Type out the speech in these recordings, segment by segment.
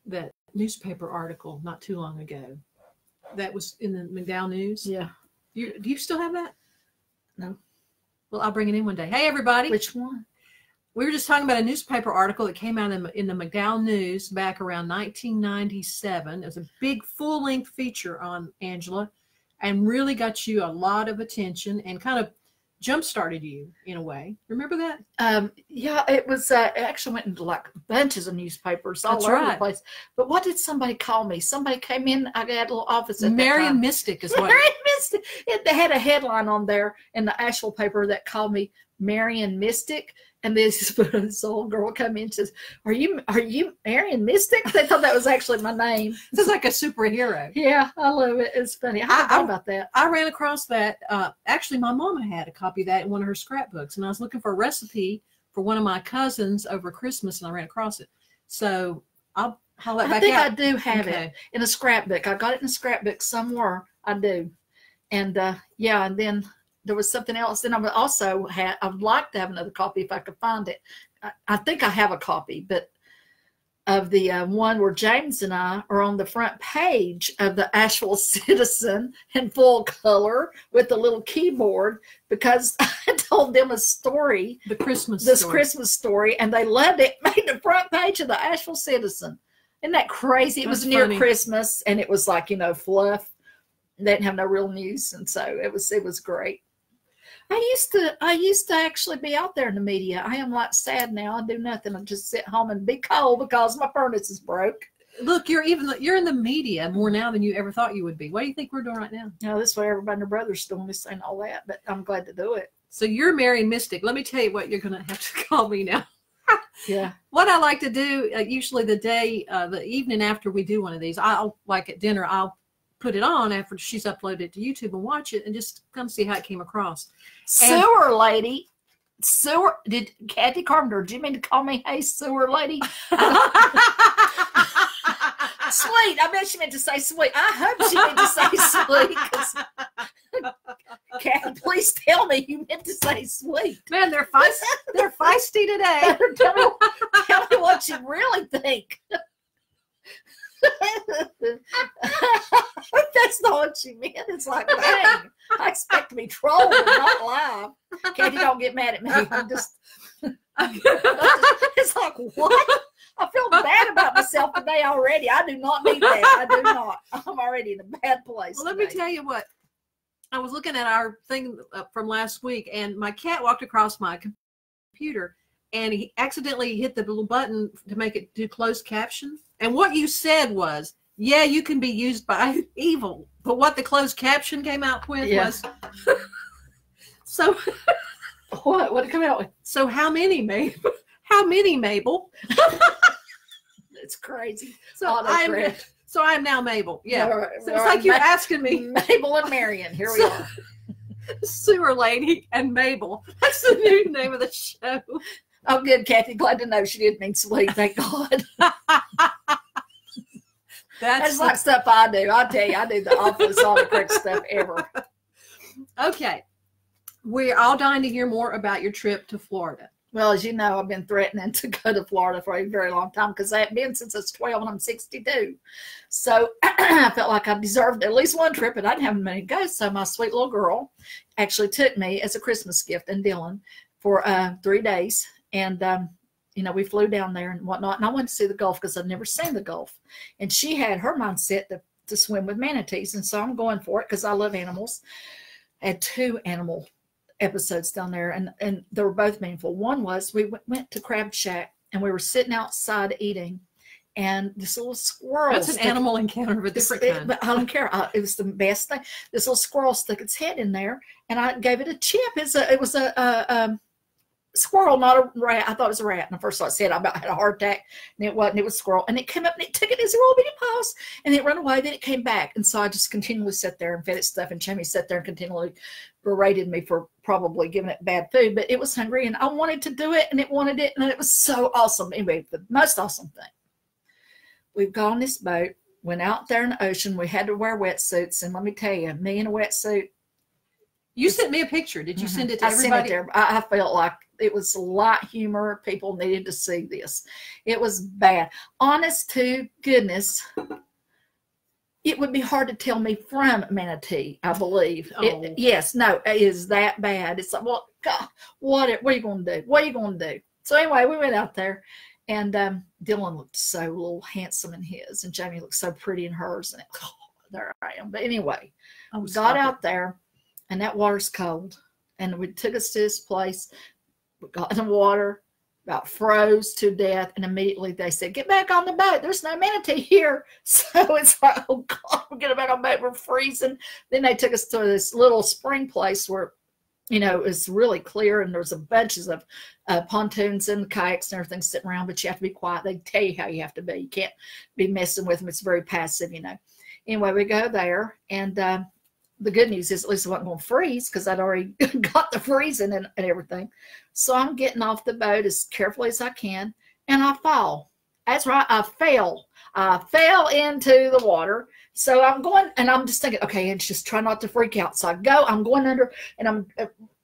that newspaper article not too long ago. That was in the McDowell News. Yeah. Do you still have that? No. Well, I'll bring it in one day. Hey, everybody. Which one? We were just talking about a newspaper article that came out in the McDowell News back around 1997. It was a big full-length feature on Angela and really got you a lot of attention and kind of jump-started you in a way. Remember that? Yeah, it was, it actually went into like bunches of newspapers all over the place. But what did somebody call me? Somebody came in, I had a little office at Marion Mystic is what. Marion Mystic. They had a headline on there in the actual paper that called me Marion Mystic. And this old girl come in and says, are you Marion Mystic? They thought that was actually my name. It's like a superhero. Yeah, I love it. It's funny. I thought about that. I ran across that. Actually, my mama had a copy of that in one of her scrapbooks. And I was looking for a recipe for one of my cousins over Christmas, and I ran across it. So I'll let back out. I do have it in a scrapbook. I got it in a scrapbook somewhere. I do. And yeah, and then there was something else. Then I would also have, I would like to have another copy if I could find it. I think I have a copy, but of the one where James and I are on the front page of the Asheville Citizen in full color with a little keyboard, because I told them a story, Christmas story, and they loved it. Made the front page of the Asheville Citizen. Isn't that crazy? It was near Christmas, and it was like, you know, fluff. They didn't have no real news, and so it was great. I used to actually be out there in the media. I am like sad now. I do nothing. I just sit home and be cold because my furnace is broke. Look, you're in the media more now than you ever thought you would be. What do you think we're doing right now? You know, this is what everybody and their brother's doing, this and all that, but I'm glad to do it. So you're Marion Mystic. Let me tell you what you're going to have to call me now. Yeah. What I like to do, usually the evening after we do one of these, I'll like at dinner, I'll put it on after she's uploaded it to YouTube and watch it and just come see how it came across. Sewer lady. Sewer. Did Kathy Carpenter, do you mean to call me, hey, sewer lady? Sweet. I bet she meant to say sweet. I hope she meant to say sweet. Kathy, please tell me you meant to say sweet. Man, they're feisty today. Tell me what you really think. That's not what she meant. It's like, dang, I expect to be trolled and not live. Kathy, don't get mad at me. I'm just it's like, what? I feel bad about myself today already. I do not need that. I do not. I'm already in a bad place. Well, let me tell you what. I was looking at our thing from last week, and my cat walked across my computer, and he accidentally hit the little button to make it do closed caption. And what you said was, yeah, you can be used by evil. But what the closed caption came out with was, so what did it come out with? So how many, Mabel? How many, Mabel? It's crazy. So I'm now Mabel. Yeah. Right, so it's like you're asking me. Mabel and Marion. Here we are. Sewer Lady and Mabel. That's the new name of the show. Oh, good, Kathy. Glad to know she didn't mean sweet. Thank God. That's like stuff I do. I'll tell you, I do the awfulest, all the correct stuff ever. Okay. We're all dying to hear more about your trip to Florida. Well, as you know, I've been threatening to go to Florida for a very long time because I haven't been since I was 12 and I'm 62. So I felt like I deserved at least one trip, and I didn't have many to go. So my sweet little girl actually took me as a Christmas gift in Dillon for 3 days. And, you know, we flew down there and whatnot. And I went to see the Gulf because I'd never seen the Gulf. And she had her mindset to swim with manatees. And so I'm going for it because I love animals. I had 2 animal episodes down there, and they were both meaningful. One was we went to Crab Shack, and we were sitting outside eating, and this little squirrel. That's an animal encounter of a different kind. But I don't care. It was the best thing. This little squirrel stuck its head in there, and I gave it a chip. It was a squirrel, not a rat. I thought it was a rat. And the first thought I said I about had a heart attack, and it wasn't. It was a squirrel. And it came up and it took it as a little bitty paws, and it ran away. Then it came back. And so I just continually sat there and fed it stuff. And Jamie sat there and continually berated me for probably giving it bad food. But it was hungry, and I wanted to do it, and it wanted it. And it was so awesome. Anyway, the most awesome thing. We've got on this boat, went out there in the ocean. We had to wear wetsuits. And let me tell you, me in a wetsuit, You sent me a picture. Did you send it to everybody? I sent it there. I felt like it was light humor. People needed to see this. It was bad. Honest to goodness, it would be hard to tell me from manatee, I believe. Oh. Yes, no, it is that bad. It's like, well, God, what are you going to do? What are you going to do? So anyway, we went out there, and Dylan looked so little handsome in his, and Jamie looked so pretty in hers, and there I am. But anyway, we got out there, and that water's cold, and we took us to this place. We got in the water, about froze to death, and immediately they said, get back on the boat. There's no manatee here. So it's like, oh God, we're getting back on the boat. We're freezing. Then they took us to this little spring place where, you know, it was really clear, and there's a bunches of pontoons and kayaks and everything sitting around, but you have to be quiet. They tell you how you have to be. You can't be messing with them. It's very passive, you know. Anyway, we go there, and the good news is at least I wasn't going to freeze because I'd already got the freezing and everything. So I'm getting off the boat as carefully as I can, and I fall. That's right, I fell. I fell into the water. So I'm going, and I'm just thinking, okay, and just try not to freak out. So I go, I'm going under, and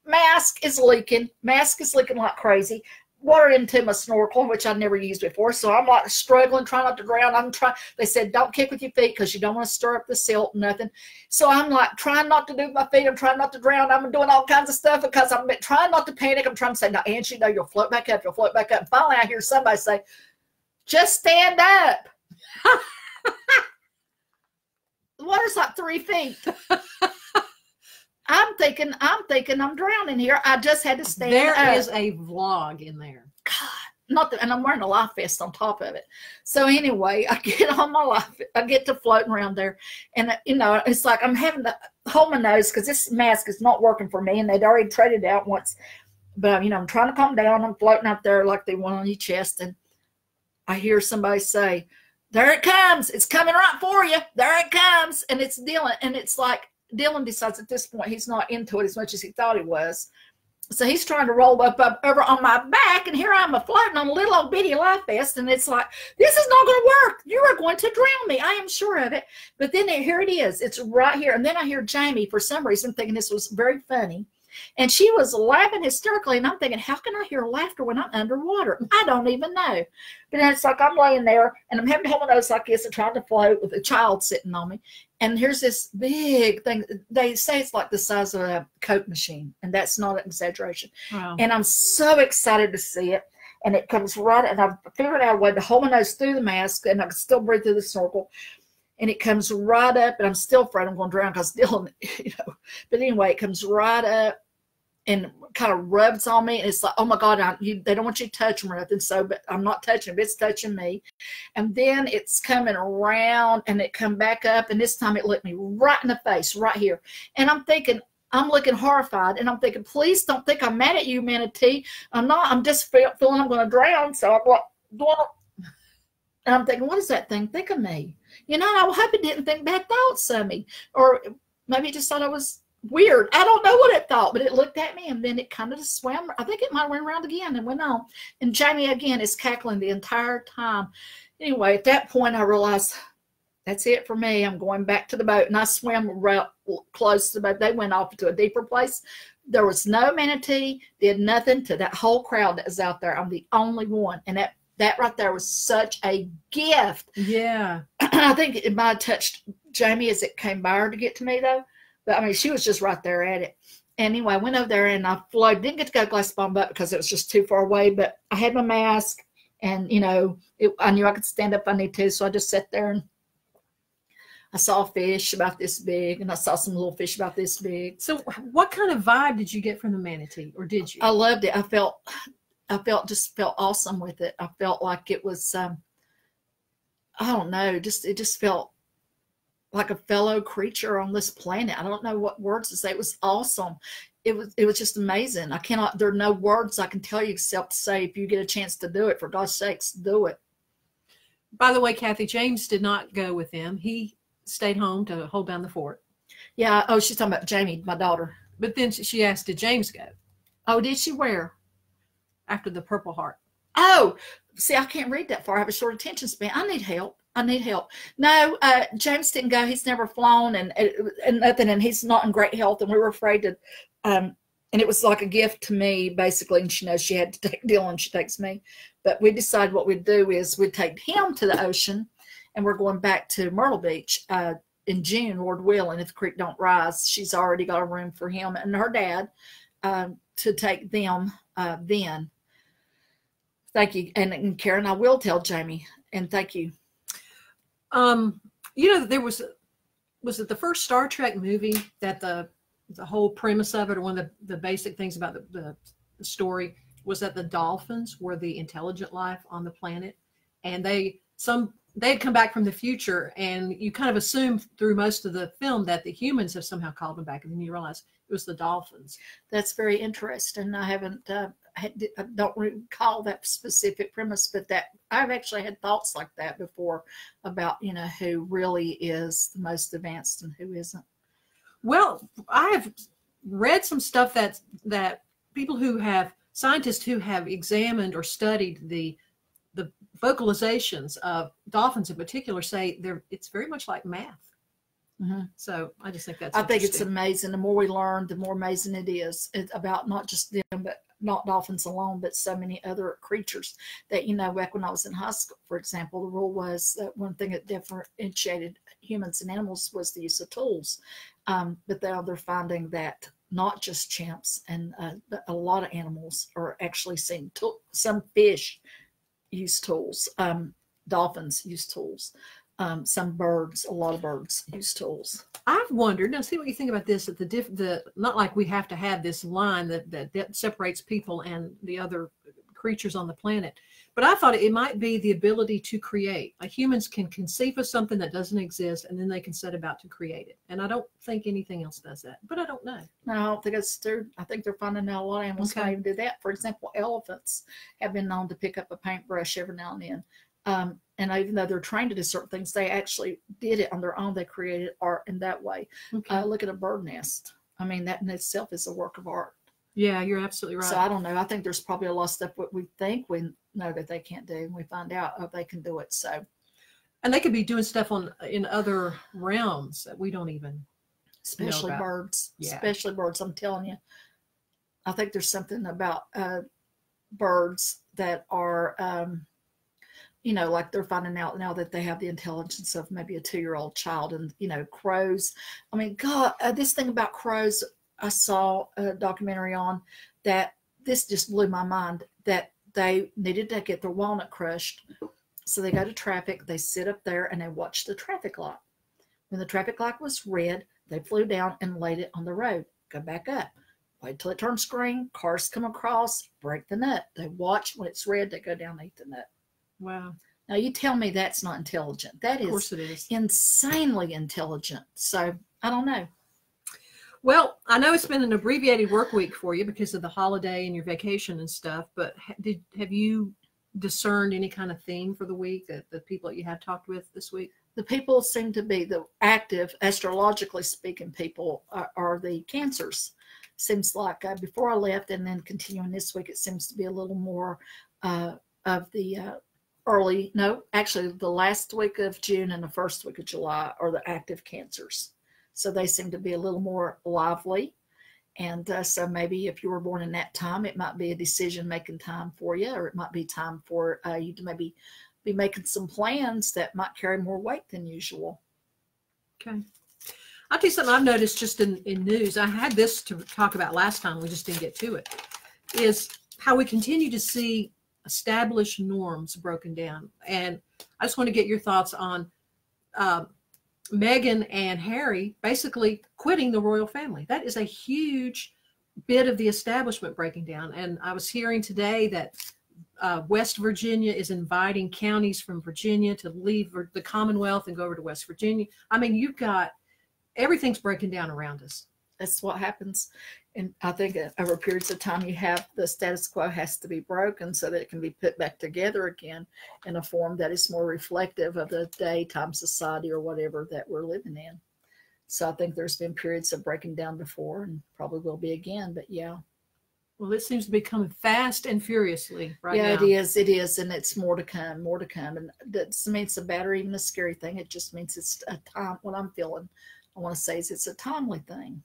mask is leaking like crazy. Water into my snorkel, which I'd never used before. So I'm like struggling, trying not to drown. They said, don't kick with your feet because you don't want to stir up the silt, nothing. So I'm like trying not to do with my feet. I'm trying not to drown. I'm doing all kinds of stuff because I'm trying not to panic. I'm trying to say, no, Angie, no, you'll float back up. You'll float back up. And finally I hear somebody say, just stand up. The water's like 3 feet. I'm thinking I'm drowning here. I just had to stand up. There is a vlog in there. God, and I'm wearing a life vest on top of it. So anyway, I get on my life. I get to floating around there, and you know, it's like I'm having to hold my nose because this mask is not working for me, and they'd already tried it out once. But you know, I'm trying to calm down. I'm floating out there like they want on your chest, and I hear somebody say, "There it comes! It's coming right for you! There it comes!" And it's Dylan, and it's like. Dylan decides at this point he's not into it as much as he thought he was. So he's trying to roll up over on my back, and here I'm floating on a little old bitty life vest, and it's like, this is not going to work. You are going to drown me. I am sure of it. But then here it is. It's right here. And then I hear Jamie, for some reason, thinking this was very funny. And she was laughing hysterically, and I'm thinking, how can I hear laughter when I'm underwater? I don't even know. But then it's like I'm laying there, and I'm having to hold my nose like this and trying to float with a child sitting on me. And here's this big thing. They say it's like the size of a Coke machine, and that's not an exaggeration. Wow. And I'm so excited to see it. And it comes right, and I've figured out a way to hold my nose through the mask, and I can still breathe through the snorkel. And it comes right up, and I'm still afraid I'm going to drown because Dylan, you know. But anyway, it comes right up and kind of rubs on me, and it's like, oh my God, they don't want you to touch them or nothing. So, but I'm not touching it, but it's touching me. And then it's coming around, and it come back up, and this time it looked me right in the face, right here. And I'm thinking, I'm looking horrified, and I'm thinking, please don't think I'm mad at you, manatee. I'm not. I'm just feeling I'm going to drown. So I'm like, and I'm thinking, what does that thing think of me? You know, I hope it didn't think bad thoughts of me. Or maybe it just thought I was weird. I don't know what it thought, but it looked at me, and then it kind of just swam. I think it might have went around again and went on. And Jamie, again, is cackling the entire time. Anyway, at that point, I realized that's it for me. I'm going back to the boat. And I swam right close to the boat. They went off to a deeper place. There was no manatee, did nothing to that whole crowd that was out there. I'm the only one. And that right there was such a gift. Yeah. I think it might have touched Jamie as it came by her to get to me, though. But, I mean, she was just right there at it. Anyway, I went over there, and I floated. Didn't get to go glass bomb up because it was just too far away. But I had my mask, and, you know, I knew I could stand up if I need to. So I just sat there, and I saw a fish about this big, and I saw some little fish about this big. So what kind of vibe did you get from the manatee, or did you? I loved it. I felt awesome with it. I felt like it was, I don't know, it just felt like a fellow creature on this planet. I don't know what words to say. It was awesome. It was just amazing. There are no words I can tell you except to say, if you get a chance to do it, for God's sakes, do it. By the way, Kathy, James did not go with them. He stayed home to hold down the fort. Yeah. Oh, she's talking about Jamie, my daughter. But then she asked, did James go? Oh, did she? Where? After the Purple Heart. Oh, See, I can't read that far. I have a short attention span. I need help. I need help. No, James didn't go. He's never flown and nothing, and he's not in great health. And we were afraid to, and it was like a gift to me, basically. And she knows she had to take Dylan. She takes me. But we decided what we'd do is we'd take him to the ocean, and we're going back to Myrtle Beach in June, Lord willing, if the creek don't rise. She's already got a room for him and her dad to take them then. Thank you. And Karen, I will tell Jamie. And thank you. There was it the first Star Trek movie that the whole premise of it, or one of the basic things about the story, was that the dolphins were the intelligent life on the planet, and they had come back from the future, and you kind of assume through most of the film that the humans have somehow called them back, and then you realize it was the dolphins. That's very interesting. I don't recall that specific premise, but that I've actually had thoughts like that before about, who really is the most advanced and who isn't. Well, I have read some stuff that scientists who have examined or studied the vocalizations of dolphins in particular say it's very much like math. Mm-hmm. So I just think I think it's amazing. The more we learn, the more amazing it is. It's about not just them, but not dolphins alone, but so many other creatures that, back when I was in high school, for example, the rule was that one thing that differentiated humans and animals was the use of tools. But now they're finding that not just chimps and a lot of animals are actually seeing some fish use tools. Dolphins use tools. Some birds, a lot of birds use tools. I've wondered, now see what you think about this, that not like we have to have this line that separates people and the other creatures on the planet, but I thought it might be the ability to create. Like humans can conceive of something that doesn't exist, and then they can set about to create it. And I don't think anything else does that, but I don't know. No, I don't think it's true. I think they're finding out a lot of animals can even do that. For example, elephants have been known to pick up a paintbrush every now and then. And even though they're trained to do certain things, they actually did it on their own. They created art in that way. Okay. Look at a bird nest. I mean, that in itself is a work of art. Yeah, you're absolutely right. So I don't know. I think there's probably a lot of stuff what we think we know that they can't do, and we find out they can do it. So, and they could be doing stuff in other realms that we don't even especially know about. Birds. Yeah. Especially birds. I'm telling you. I think there's something about birds that are. Like they're finding out now that they have the intelligence of maybe a 2-year-old child. And, crows. I mean, God, this thing about crows, I saw a documentary on that. This just blew my mind, that they needed to get their walnut crushed. So they go to traffic, they sit up there and they watch the traffic light. When the traffic light was red, they flew down and laid it on the road, go back up. Wait till it turns green, cars come across, break the nut. They watch, when it's red, they go down and eat the nut. Wow. Now you tell me that's not intelligent. That is, of course it is, insanely intelligent. So I don't know. Well, I know it's been an abbreviated work week for you because of the holiday and your vacation and stuff, but have you discerned any kind of theme for the week, the people that you have talked with this week? The people seem to be the active, astrologically speaking, people are the Cancers. Seems like before I left and then continuing this week, it seems to be a little more of the the last week of June and the first week of July are the active Cancers. So they seem to be a little more lively. And so maybe if you were born in that time, it might be a decision-making time for you, or it might be time for you to maybe be making some plans that might carry more weight than usual. Okay. I'll tell you something I've noticed just in news. I had this to talk about last time. We just didn't get to it. Is how we continue to see established norms broken down. And I just want to get your thoughts on Meghan and Harry basically quitting the royal family. That is a huge bit of the establishment breaking down. And I was hearing today that West Virginia is inviting counties from Virginia to leave the Commonwealth and go over to West Virginia. I mean, you've got everything's breaking down around us. That's what happens. And I think over periods of time, you have the status quo has to be broken so that it can be put back together again in a form that is more reflective of the daytime society or whatever that we're living in. So I think there's been periods of breaking down before and probably will be again. But yeah. Well, it seems to be coming fast and furiously right now. Yeah, it is, and it's more to come, and that doesn't mean it's a bad or even a scary thing. It just means it's a time. What I'm feeling, I want to say, is it's a timely thing.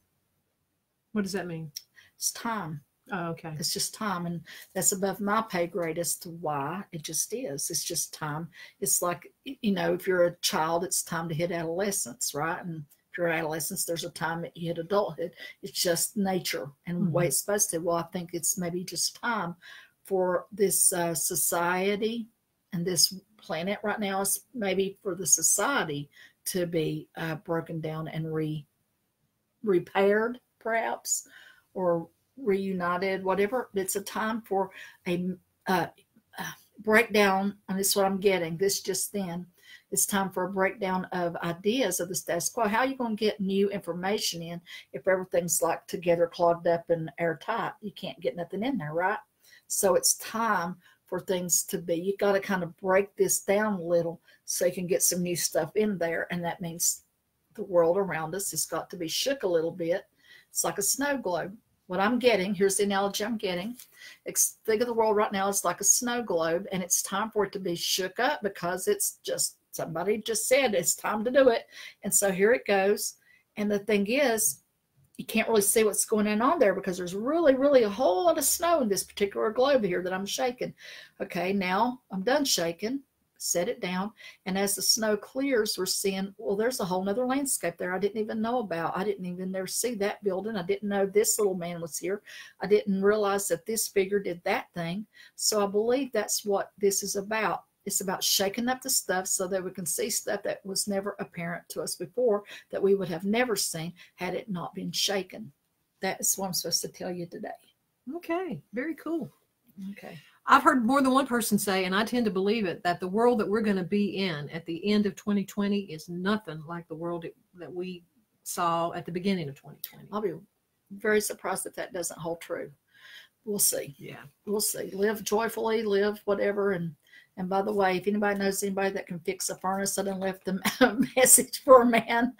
What does that mean? It's time. Oh, okay. It's just time, and that's above my pay grade as to why. It just is. It's just time. It's like, if you're a child, it's time to hit adolescence, right? And if you're adolescence, there's a time that you hit adulthood. It's just nature and the way it's supposed to. Well, I think it's maybe just time for this society and this planet right now. Is maybe for the society to be broken down and repaired, perhaps, or reunited, whatever. It's a time for a breakdown, and this is what I'm getting. This just then. It's time for a breakdown of ideas of the status quo. How are you going to get new information in if everything's like together, clogged up, and airtight? You can't get nothing in there, right? So it's time for things to be. You got to kind of break this down a little so you can get some new stuff in there, and that means the world around us has got to be shook a little bit. It's like a snow globe. What I'm getting, here's the analogy I'm getting. Think of the world right now as like a snow globe, and it's time for it to be shook up because it's just, somebody just said it's time to do it. And so here it goes. And the thing is, you can't really see what's going on there because there's really, really a whole lot of snow in this particular globe here that I'm shaking. Okay, now I'm done shaking. Set it down, and as the snow clears, we're seeing, well, there's a whole nother landscape there I didn't even know about. I didn't even ever see that building. I didn't know this little man was here. I didn't realize that this figure did that thing. So I believe that's what this is about. It's about shaking up the stuff so that we can see stuff that was never apparent to us before, that we would have never seen had it not been shaken. That's what I'm supposed to tell you today. Okay, very cool. Okay. I've heard more than one person say, and I tend to believe it, that the world that we're going to be in at the end of 2020 is nothing like the world that we saw at the beginning of 2020. I'll be very surprised if that doesn't hold true. We'll see. Yeah. We'll see. Live joyfully, live whatever. And by the way, if anybody knows anybody that can fix a furnace, I done left them a message for a man.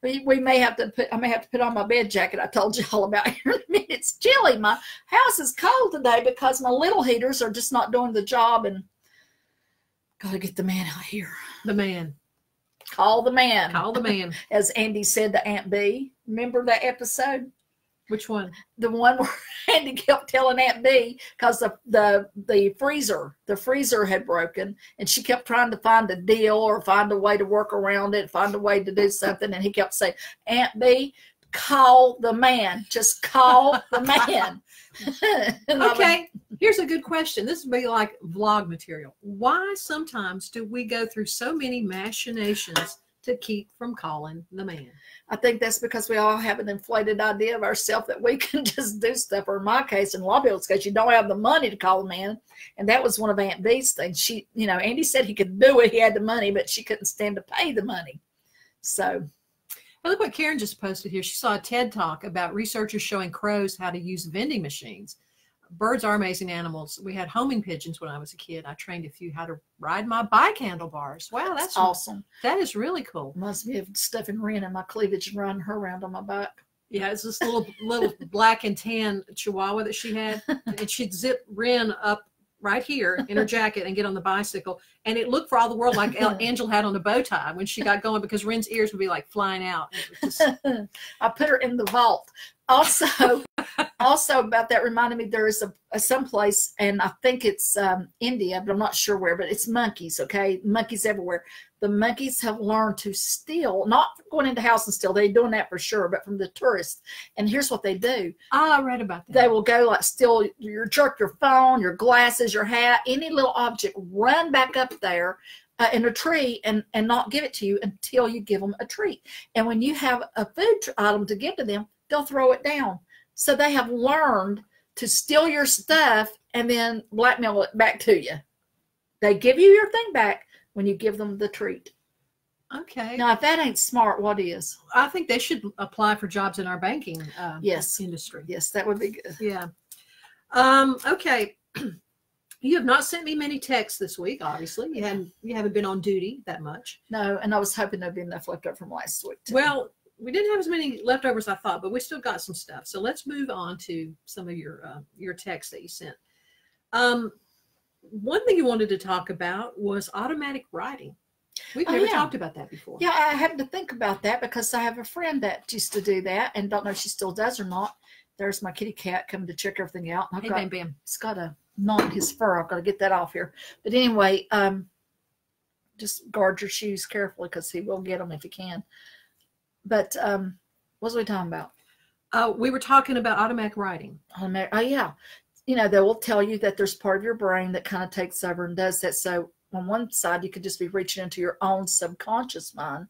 I may have to put on my bed jacket I told you all about here in a minute. It's chilly. My house is cold today because my little heaters are just not doing the job, and got to get the man out here. The man. Call the man. Call the man. As Andy said to Aunt B. Remember that episode? Which one? The one where Andy kept telling Aunt B because the freezer had broken, and she kept trying to find a deal or find a way to work around it, find a way to do something, and he kept saying, Aunt B, call the man. Just call the man. Okay, here's a good question. This would be like vlog material. Why sometimes do we go through so many machinations to keep from calling the man? I think that's because we all have an inflated idea of ourselves that we can just do stuff. Or in my case, in a lot of people's case, you don't have the money to call a man. And that was one of Aunt B's things. She, Andy said he could do it. He had the money, but she couldn't stand to pay the money. So. Well, look what Karen just posted here. She saw a TED Talk about researchers showing crows how to use vending machines. Birds are amazing animals. We had homing pigeons when I was a kid. I trained a few how to ride my bike handlebars. Wow, that's awesome. That is really cool. Reminds me of stuffing Ren in my cleavage and riding her around on my bike. Yeah, it's this little black and tan Chihuahua that she had, and she'd zip Ren up right here in her jacket and get on the bicycle, and it looked for all the world like Angel had on a bow tie when she got going, because Ren's ears would be like flying out. I put her in the vault. Also about that reminded me, there is a someplace, and I think it's India, but I'm not sure where, but it's monkeys. Okay, monkeys everywhere. The monkeys have learned to steal, not going into house and steal, they're doing that for sure, but from the tourists. And here's what they do. I read about that. They will go like steal jerk your phone, your glasses, your hat, any little object, run back up there in a tree and not give it to you until you give them a treat. And when you have a food item to give to them, they'll throw it down. So they have learned to steal your stuff and then blackmail it back to you. They give you your thing back when you give them the treat. Okay. Now, if that ain't smart, what is? I think they should apply for jobs in our banking industry. Yes, that would be good. Yeah. Okay. You have not sent me many texts this week, obviously. You haven't been on duty that much. No, and I was hoping there'd be enough left up from last week, too. Well, we didn't have as many leftovers as I thought, but we still got some stuff. So let's move on to some of your texts that you sent. One thing you wanted to talk about was automatic writing. We've never talked about that before. Yeah, I happened to think about that because I have a friend that used to do that and don't know if she still does or not. There's my kitty cat coming to check everything out. Hey, Bam Bam. It's got a knot in his fur. I've got to get that off here. But anyway, just guard your shoes carefully because he will get them if he can. But what was we talking about? We were talking about automatic writing. Oh, yeah. You know, they will tell you that there's part of your brain that kind of takes over and does that. So on one side, you could just be reaching into your own subconscious mind.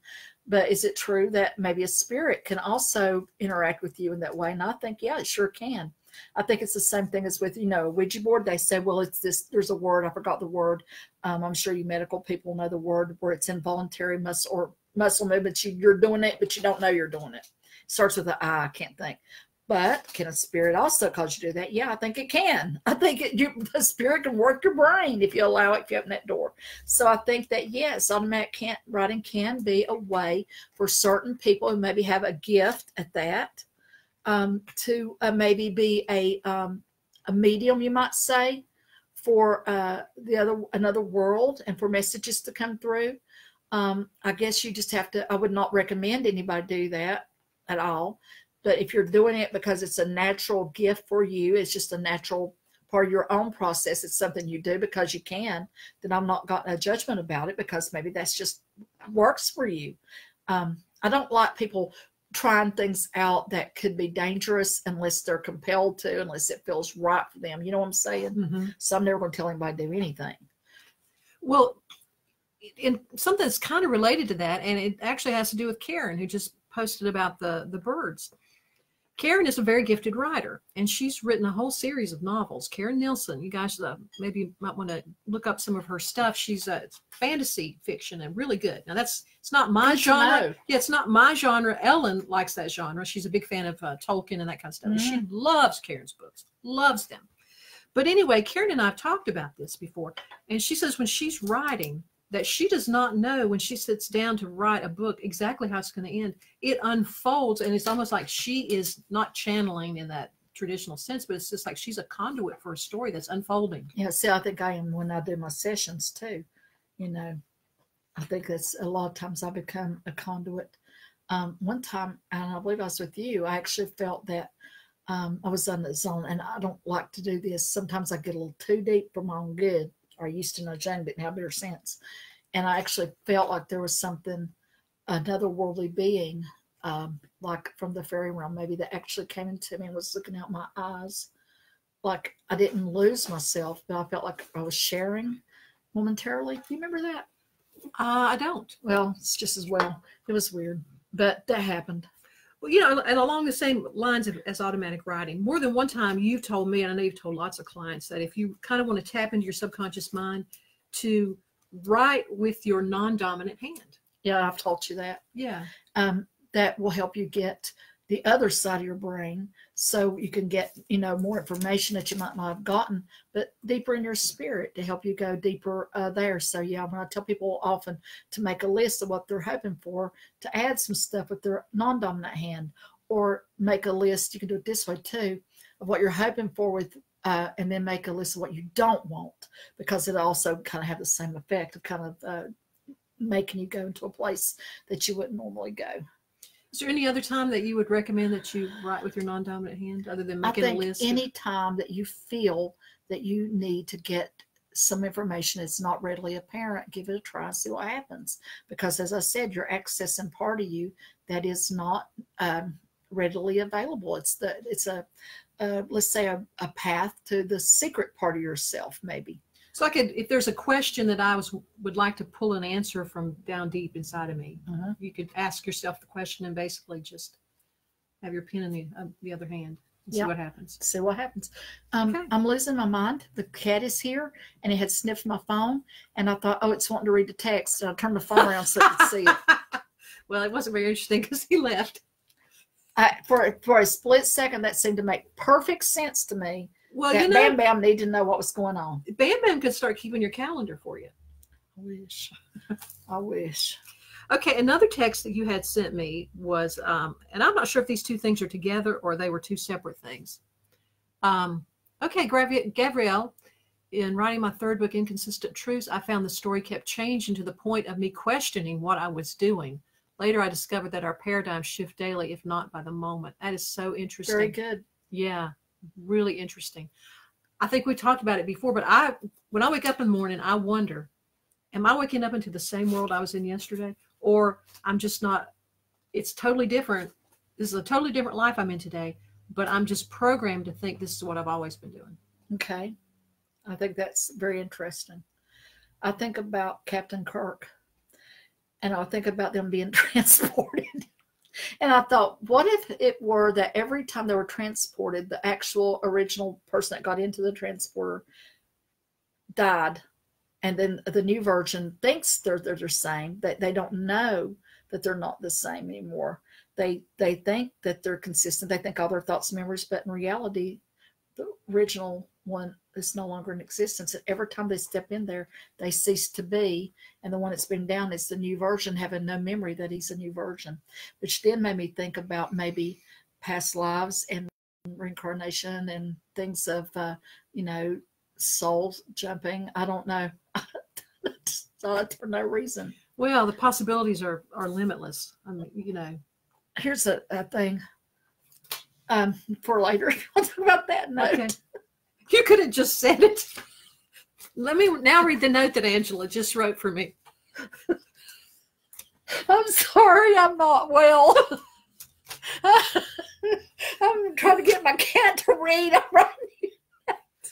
But is it true that maybe a spirit can also interact with you in that way? And I think, yeah, it sure can. I think it's the same thing as with, a Ouija board. They say, well, it's this, there's a word, I forgot the word. I'm sure you medical people know the word where it's involuntary muscle movements. You're doing it, but you don't know you're doing it. Starts with an I can't think. But can a spirit also cause you to do that? Yeah, I think it can. I think the spirit can work your brain if you allow it, if you open that door. So I think that, yes, automatic writing can be a way for certain people who maybe have a gift at that to maybe be a medium, you might say, for another world and for messages to come through. I guess you just have to, I would not recommend anybody do that at all. But if you're doing it because it's a natural gift for you, it's just a natural part of your own process, it's something you do because you can, then I'm not got a judgment about it because maybe that's just works for you. I don't like people trying things out that could be dangerous unless they're compelled to, unless it feels right for them. You know what I'm saying? Mm-hmm. So I'm never going to tell anybody to do anything. Well, in something that's kind of related to that, and it actually has to do with Karen, who just posted about the birds. Karen is a very gifted writer, and she's written a whole series of novels. Karen Nielsen, you guys maybe might want to look up some of her stuff. She's fantasy fiction and really good. Now it's not my genre. Yeah, it's not my genre. Ellen likes that genre. She's a big fan of Tolkien and that kind of stuff. Mm-hmm. She loves Karen's books, loves them. But anyway, Karen and I have talked about this before, and she says when she's writing, that she does not know when she sits down to write a book exactly how it's going to end. It unfolds, and it's almost like she is not channeling in that traditional sense, but it's just like she's a conduit for a story that's unfolding. Yeah, see, I think I am when I do my sessions too. I think that's a lot of times I become a conduit. One time, and I believe I was with you, I actually felt that I was on the zone, and I don't like to do this. Sometimes I get a little too deep for my own good. Or I used to know Jane didn't have better sense. And I actually felt like there was something, another worldly being, like from the fairy realm, maybe that actually came into me and was looking out my eyes. Like I didn't lose myself, but I felt like I was sharing momentarily. Do you remember that? I don't. Well, it's just as well. It was weird, but that happened. Well, and along the same lines as automatic writing, more than one time you've told me, and I know you've told lots of clients, that if you kind of want to tap into your subconscious mind, to write with your non-dominant hand. Yeah, I've taught you that. Yeah. That will help you get the other side of your brain so you can get, more information that you might not have gotten, but deeper in your spirit to help you go deeper there. So, yeah, when I tell people often to make a list of what they're hoping for, to add some stuff with their non-dominant hand, or make a list, you can do it this way too, of what you're hoping for with, and then make a list of what you don't want, because it also kind of have the same effect of kind of making you go into a place that you wouldn't normally go. Is there any other time that you would recommend that you write with your non-dominant hand other than making a list? Any time that you feel that you need to get some information that's not readily apparent, give it a try and see what happens. Because as I said, you're accessing part of you that is not readily available. It's a let's say a path to the secret part of yourself, maybe. So if there's a question that I would like to pull an answer from down deep inside of me, you could ask yourself the question and basically just have your pen in the other hand and see what happens. See what happens. Okay. I'm losing my mind. The cat is here, and it had sniffed my phone, and I thought, oh, it's wanting to read the text. And I turned the phone around so I could see it. Well, it wasn't very interesting because he left. For a split second, that seemed to make perfect sense to me. Well, Bam Bam needed to know what was going on. Bam Bam could start keeping your calendar for you. I wish. I wish. Okay, another text that you had sent me was, and I'm not sure if these two things are together or they were two separate things. Okay, Gabrielle, in writing my third book, Inconsistent Truths, I found the story kept changing to the point of me questioning what I was doing. Later, I discovered that our paradigms shift daily, if not by the moment. That is so interesting. Very good. Yeah, really interesting. I think we talked about it before, but when I wake up in the morning, I wonder, am I waking up into the same world I was in yesterday? Or I'm just not, it's totally different. This is a totally different life I'm in today, but I'm just programmed to think this is what I've always been doing. Okay. I think that's very interesting. I think about Captain Kirk, and I think about them being transported. And I thought, what if it were that every time they were transported, the actual original person that got into the transporter died? And then the new version thinks they're the same, that they don't know that they're not the same anymore. They think that they're consistent. They think all their thoughts and memories, but in reality, the original one is no longer in existence. And every time they step in there, they cease to be. And the one that's been down is the new version, having no memory that he's a new version, which then made me think about maybe past lives and reincarnation and things of, souls jumping. I don't know. For no reason. Well, the possibilities are limitless. I mean, Here's a thing for later. I'll talk about that note. Okay. You could have just said it. Let me now read the note that Angela just wrote for me. I'm sorry, I'm not well. I'm trying to get my cat to read.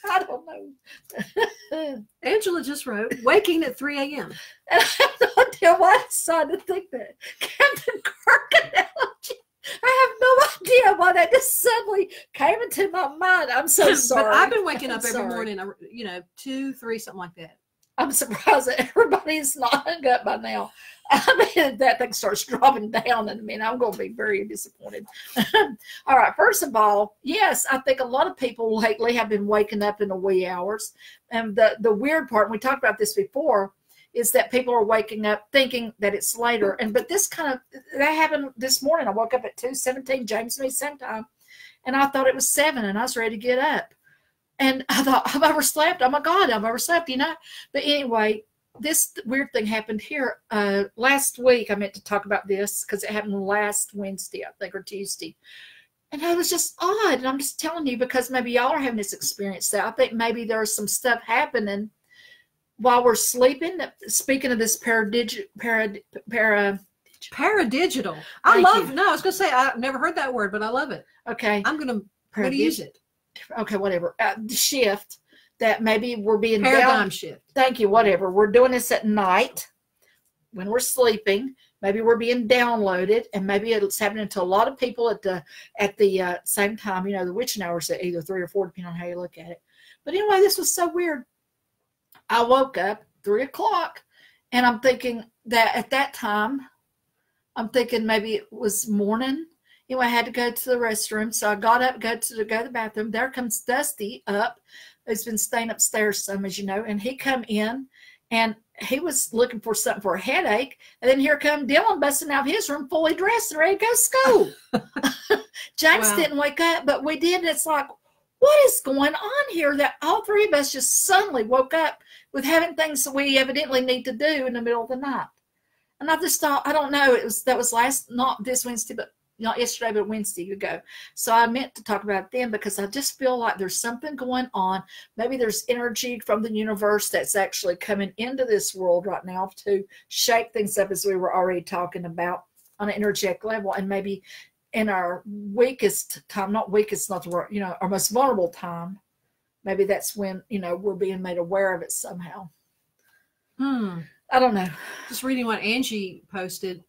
I don't know. Angela just wrote, waking at 3 a.m. And I have no idea why I decided to think that. Captain Kirk analogy. I have no idea why that just suddenly came into my mind. I'm so sorry. But I've been waking up every morning, 2, 3, something like that. I'm surprised that everybody's not hung up by now. I mean, if that thing starts dropping down in a minute, I'm going to be very disappointed. All right. First of all, yes, I think a lot of people lately have been waking up in the wee hours. And the weird part, and we talked about this before, is that people are waking up thinking that it's later. But that happened this morning. I woke up at 2:17, James and me same time. And I thought it was 7 and I was ready to get up. And I thought, have I overslept? Oh my God, I've overslept, But anyway, this weird thing happened here. Last week, I meant to talk about this because it happened last Wednesday, I think, or Tuesday. And it was just odd. And I'm just telling you because maybe y'all are having this experience that I think maybe there's some stuff happening while we're sleeping. Speaking of this paradigital. I was going to say, I've never heard that word, but I love it. Okay. I'm going to use it. Okay, whatever. Shift that maybe we're being paradigm shift. Thank you. Whatever. We're doing this at night when we're sleeping. Maybe we're being downloaded, and maybe it's happening to a lot of people at the same time. The witching hours at either 3 or 4, depending on how you look at it. But anyway, this was so weird. I woke up 3 o'clock, and I'm thinking that at that time, maybe it was morning. I had to go to the restroom, so I got up, go to the bathroom. There comes Dusty up, who's been staying upstairs some, as you know, and he come in, and he was looking for something for a headache, and then here come Dylan busting out of his room, fully dressed and ready to go to school. James didn't wake up, but we did, and it's like, what is going on here that all three of us just suddenly woke up with having things that we evidently need to do in the middle of the night? And I just thought, I don't know, that was not this Wednesday, but not yesterday, but Wednesday ago. So I meant to talk about it then because I just feel like there's something going on. Maybe there's energy from the universe that's actually coming into this world right now to shake things up, as we were already talking about, on an energetic level. And maybe in our weakest time, not weakest, not the word, our most vulnerable time, maybe that's when, we're being made aware of it somehow. I don't know. Just reading what Angie posted.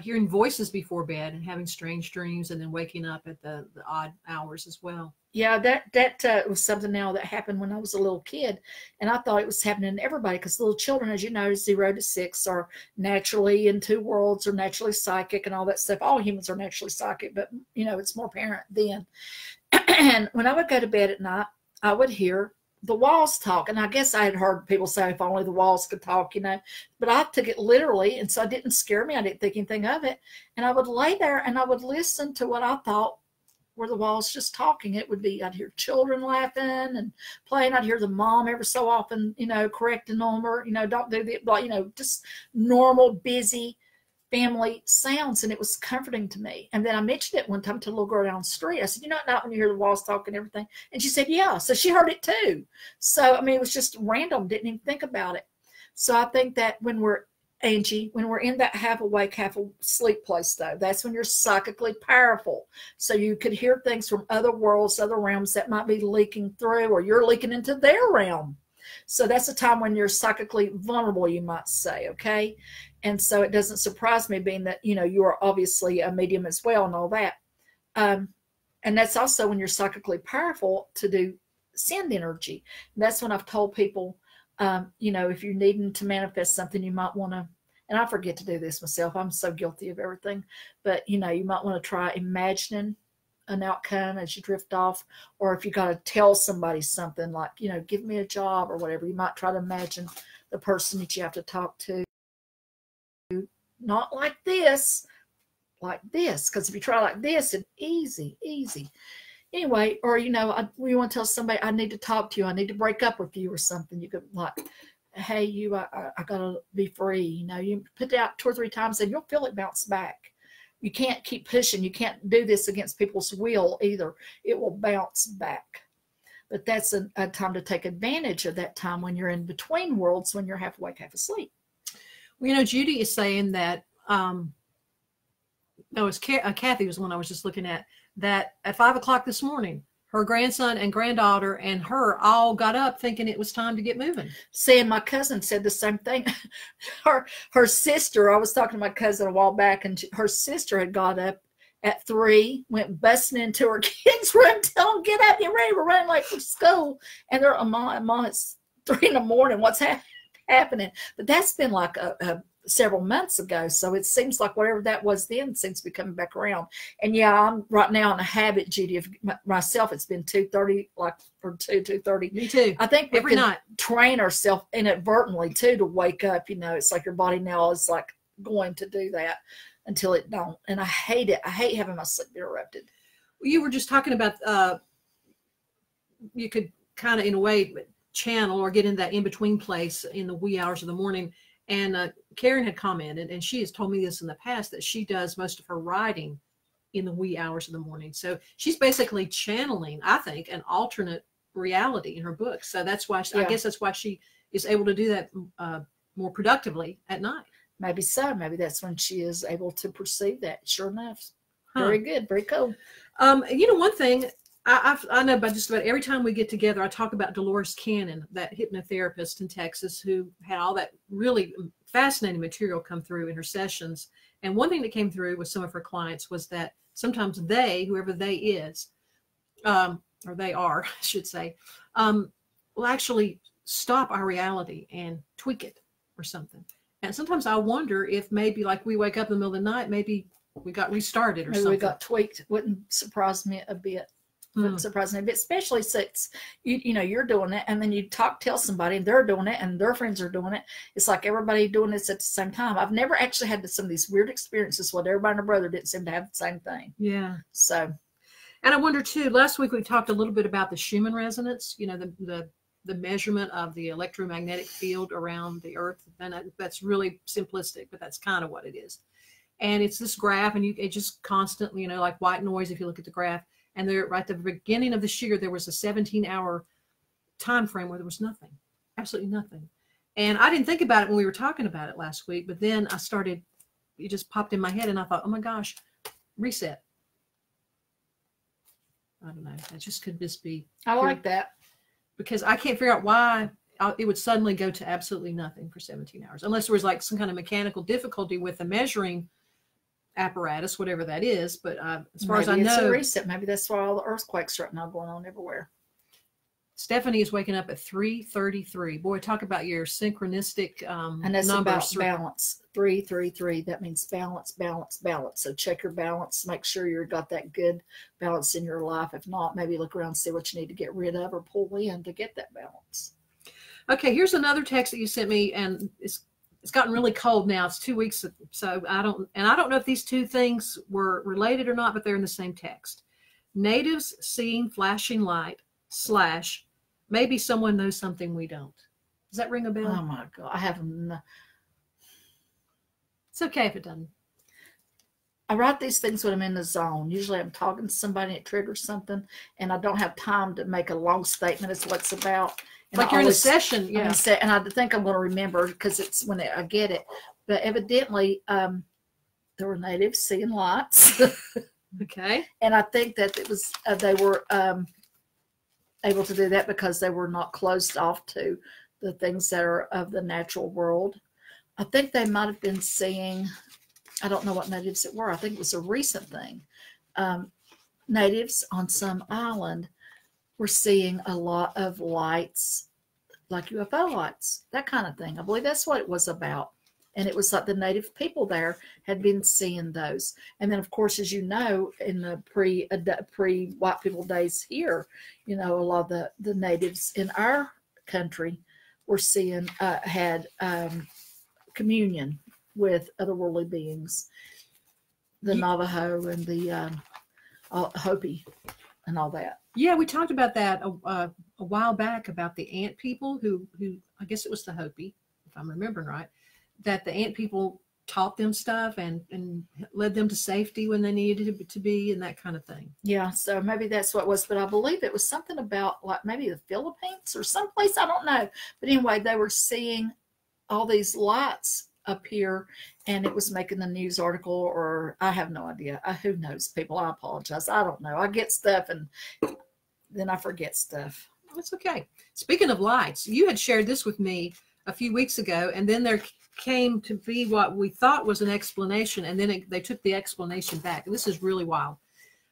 Hearing voices before bed and having strange dreams, and then waking up at the odd hours as well. Yeah, that was something now that happened when I was a little kid, and I thought it was happening to everybody because little children, as you know, 0 to 6 are naturally in 2 worlds, are naturally psychic and all that stuff. All humans are naturally psychic, but it's more apparent then. And when I would go to bed at night, I would hear the walls talk. And I guess I had heard people say, if only the walls could talk, you know, but I took it literally. And so it didn't scare me. I didn't think anything of it. And I would lay there and I would listen to what I thought were the walls just talking. It would be, I'd hear children laughing and playing. I'd hear the mom ever so often, you know, correcting them, or, you know, don't do the, you know, just normal, busy family sounds. And it was comforting to me. And then I mentioned it one time to a little girl down the street. I said, you know, not when you hear the walls talking and everything. And she said, yeah. So she heard it too. So, I mean, it was just random. Didn't even think about it. So I think that when we're, Angie, when we're in that half awake, half asleep place, though, that's when you're psychically powerful. So you could hear things from other worlds, other realms that might be leaking through, or you're leaking into their realm. So that's a time when you're psychically vulnerable, you might say, okay? And so it doesn't surprise me, being that, you know, you are obviously a medium as well and all that. And that's also when you're psychically powerful to send energy. And that's when I've told people, you know, if you're needing to manifest something, you might want to, and I forget to do this myself. I'm so guilty of everything, but you know, you might want to try imagining an outcome as you drift off, or if you got to tell somebody something like, you know, give me a job or whatever, you might try to imagine the person that you have to talk to, not like this, because if you try like this, it's easy. Anyway, or, you know, we want to tell somebody, I need to talk to you. I need to break up with you or something. You could like, hey, I got to be free. You know, you put it out 2 or 3 times and you'll feel it bounce back. You can't keep pushing. You can't do this against people's will either. It will bounce back. But that's a time to take advantage of that time when you're in between worlds, when you're half awake, half asleep. Well, you know, Judy is saying that, no, it's Kathy was the one I was just looking at, that at 5 o'clock this morning, her grandson and granddaughter and her all got up thinking it was time to get moving. See, and my cousin said the same thing. Her sister, I was talking to my cousin a while back, and her sister had got up at 3, went busting into her kids' room, tell them, get up, get ready, we're running late for school. And they're, Mom, it's 3 in the morning, what's happening? But that's been like several months ago. So it seems like whatever that was then seems to be coming back around. And yeah, I'm right now in a habit, Judy, of myself. It's been 2:30, like for 2:30. Me too. I think we every can night train ourselves inadvertently too to wake up. You know, it's like your body now is like going to do that until it don't. And I hate it. I hate having my sleep interrupted. You were just talking about you could kind of in a way channel or get in that in-between place in the wee hours of the morning. And Karen had commented, and she has told me this in the past, that she does most of her writing in the wee hours of the morning. So she's basically channeling, I think, an alternate reality in her book. So that's why, I guess that's why she is able to do that more productively at night. Maybe so. Maybe that's when she is able to perceive that. Sure enough. Very good. Very cool. You know, one thing, I know about just about every time we get together, I talk about Dolores Cannon, that hypnotherapist in Texas who had all that really fascinating material come through in her sessions. And one thing that came through with some of her clients was that sometimes they, whoever they is, or they are, I should say, will actually stop our reality and tweak it or something. And sometimes I wonder if maybe like we wake up in the middle of the night, maybe we got restarted or maybe something. we got tweaked. Wouldn't surprise me a bit. Surprising, but especially since you know you're doing it, and then you tell somebody, and they're doing it, and their friends are doing it. It's like everybody doing this at the same time. I've never actually had some of these weird experiences where everybody and their brother didn't seem to have the same thing. Yeah. So, and I wonder too. Last week we talked a little bit about the Schumann resonance. You know, the measurement of the electromagnetic field around the Earth, and that's really simplistic, but that's kind of what it is. And it's this graph, and it just constantly, you know, like white noise. If you look at the graph. And there, right at the beginning of this year, there was a 17-hour time frame where there was nothing, absolutely nothing. And I didn't think about it when we were talking about it last week, but then it just popped in my head, and I thought, oh my gosh, reset. I don't know. It just could just be. I like that. Because I can't figure out why it would suddenly go to absolutely nothing for 17 hours, unless there was like some kind of mechanical difficulty with the measuring apparatus, whatever that is. But as far as I know, it's a reset. Maybe that's why all the earthquakes right now going on everywhere. Stephanie is waking up at 3:33. Boy, talk about your synchronistic and that's numbers. About balance. 333. That means balance, balance, balance. So check your balance. Make sure you've got that good balance in your life. If not, maybe look around and see what you need to get rid of or pull in to get that balance. Okay, here's another text that you sent me, and it's gotten really cold now. It's 2 weeks, so I don't know if these two things were related or not, but they're in the same text. Natives seeing flashing light / maybe someone knows something we don't. Does that ring a bell? Oh my God, I haven't. It's okay if it doesn't. I write these things when I'm in the zone. Usually I'm talking to somebody and it triggers something, and I don't have time to make a long statement as what it's about. And like you're in a session, yeah. And I think I'm going to remember because it's when I get it. But evidently, there were natives seeing lights. Okay. And I think that it was they were able to do that because they were not closed off to the things that are of the natural world. I think they might have been seeing, I don't know what natives it were. I think it was a recent thing. Natives on some island were seeing a lot of lights, like UFO lights, that kind of thing. I believe that's what it was about. And it was like the native people there had been seeing those. And then, of course, as you know, in the pre-white people days here, you know, a lot of the natives in our country were seeing, had communion with otherworldly beings, the Navajo and the Hopi and all that. Yeah, we talked about that a while back about the ant people who I guess it was the Hopi, if I'm remembering right, that the ant people taught them stuff and led them to safety when they needed to be and that kind of thing. Yeah, so maybe that's what it was, but I believe it was something about like maybe the Philippines or someplace, I don't know. But anyway, they were seeing all these lights appear and it was making the news article, or I have no idea. Who knows, people? I apologize. I don't know. I get stuff and then I forget stuff. That's okay. Speaking of lights, you had shared this with me a few weeks ago, and then there came to be what we thought was an explanation, and then they took the explanation back. And this is really wild.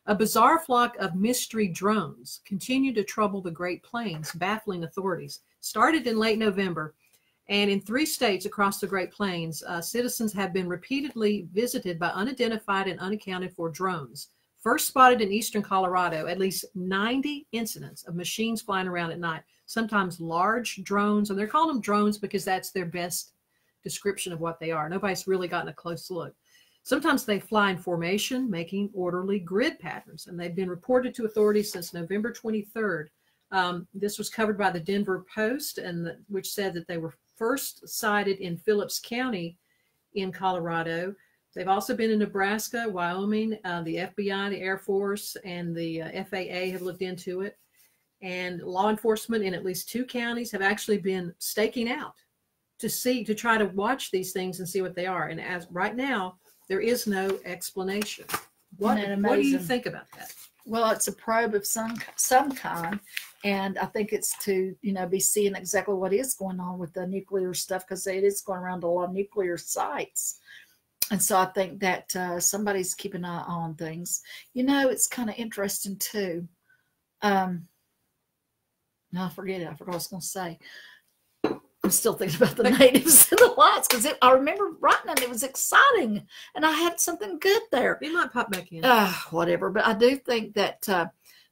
A bizarre flock of mystery drones continue to trouble the Great Plains, baffling authorities. Started in late November, and in 3 states across the Great Plains, citizens have been repeatedly visited by unidentified and unaccounted for drones. First spotted in eastern Colorado, at least 90 incidents of machines flying around at night, sometimes large drones, and they're calling them drones because that's their best description of what they are. Nobody's really gotten a close look. Sometimes they fly in formation, making orderly grid patterns, and they've been reported to authorities since November 23rd. This was covered by the Denver Post, which said that they were first sighted in Phillips County in Colorado. They've also been in Nebraska, Wyoming. The FBI, the Air Force, and the FAA have looked into it. And law enforcement in at least 2 counties have actually been staking out to try to watch these things and see what they are. And as right now, there is no explanation. What do you think about that? Well, it's a probe of some kind, and I think it's to be seeing exactly what is going on with the nuclear stuff, because it is going around a lot of nuclear sites. And so I think that somebody's keeping an eye on things. It's kind of interesting too. No, forget it. I forgot what I was going to say. I'm still thinking about the natives and the lights, because I remember writing it. It was exciting, and I had something good there. It might pop back in. Whatever. But I do think that